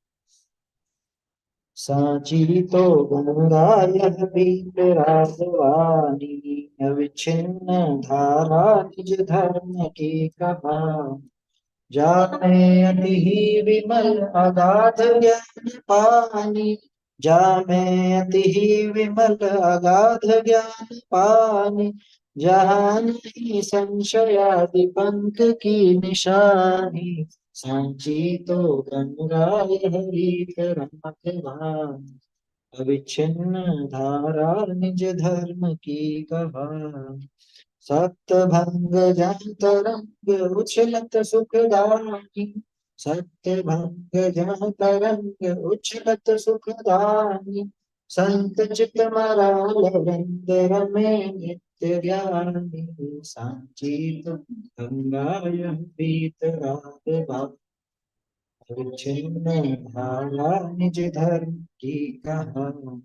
S1: सांची तो गंगा यह बीत राजवानी, अविच्छिन्न धारा निज धर्म की कहानी, जामे अति ही विमल अगाध ज्ञान पानी, जामे अति ही विमल अगाध ज्ञान पानी, जहाँ नहीं संशयादि पंख की निशानी, सांची तो गंगा यह रीत राघवानी, अविच्छिन्न धारा निज धर्म की कहानी, सप्तभंग जन तरंग उछलत सुखदानी, सप्तभंग जन तरंग उछलत सुखदानी, संत चित मराल वृंद रमे नित्य ज्ञानी, सांची तो गंगा यह पीत रात, अविच्छिन्न धारा निज धर्म की कहानी,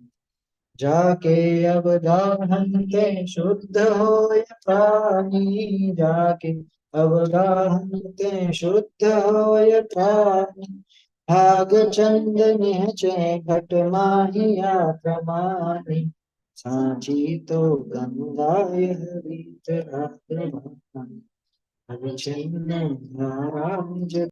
S1: जाके अवगाहन ते शुद्ध होय प्राणी, जाके अवगाहन ते शुद्ध होय प्राणी, भाग चंद निहचे घट माहिया प्रमाणी, सांची तो गंगा यह रीत रात, अविच्छिन्न धारा निज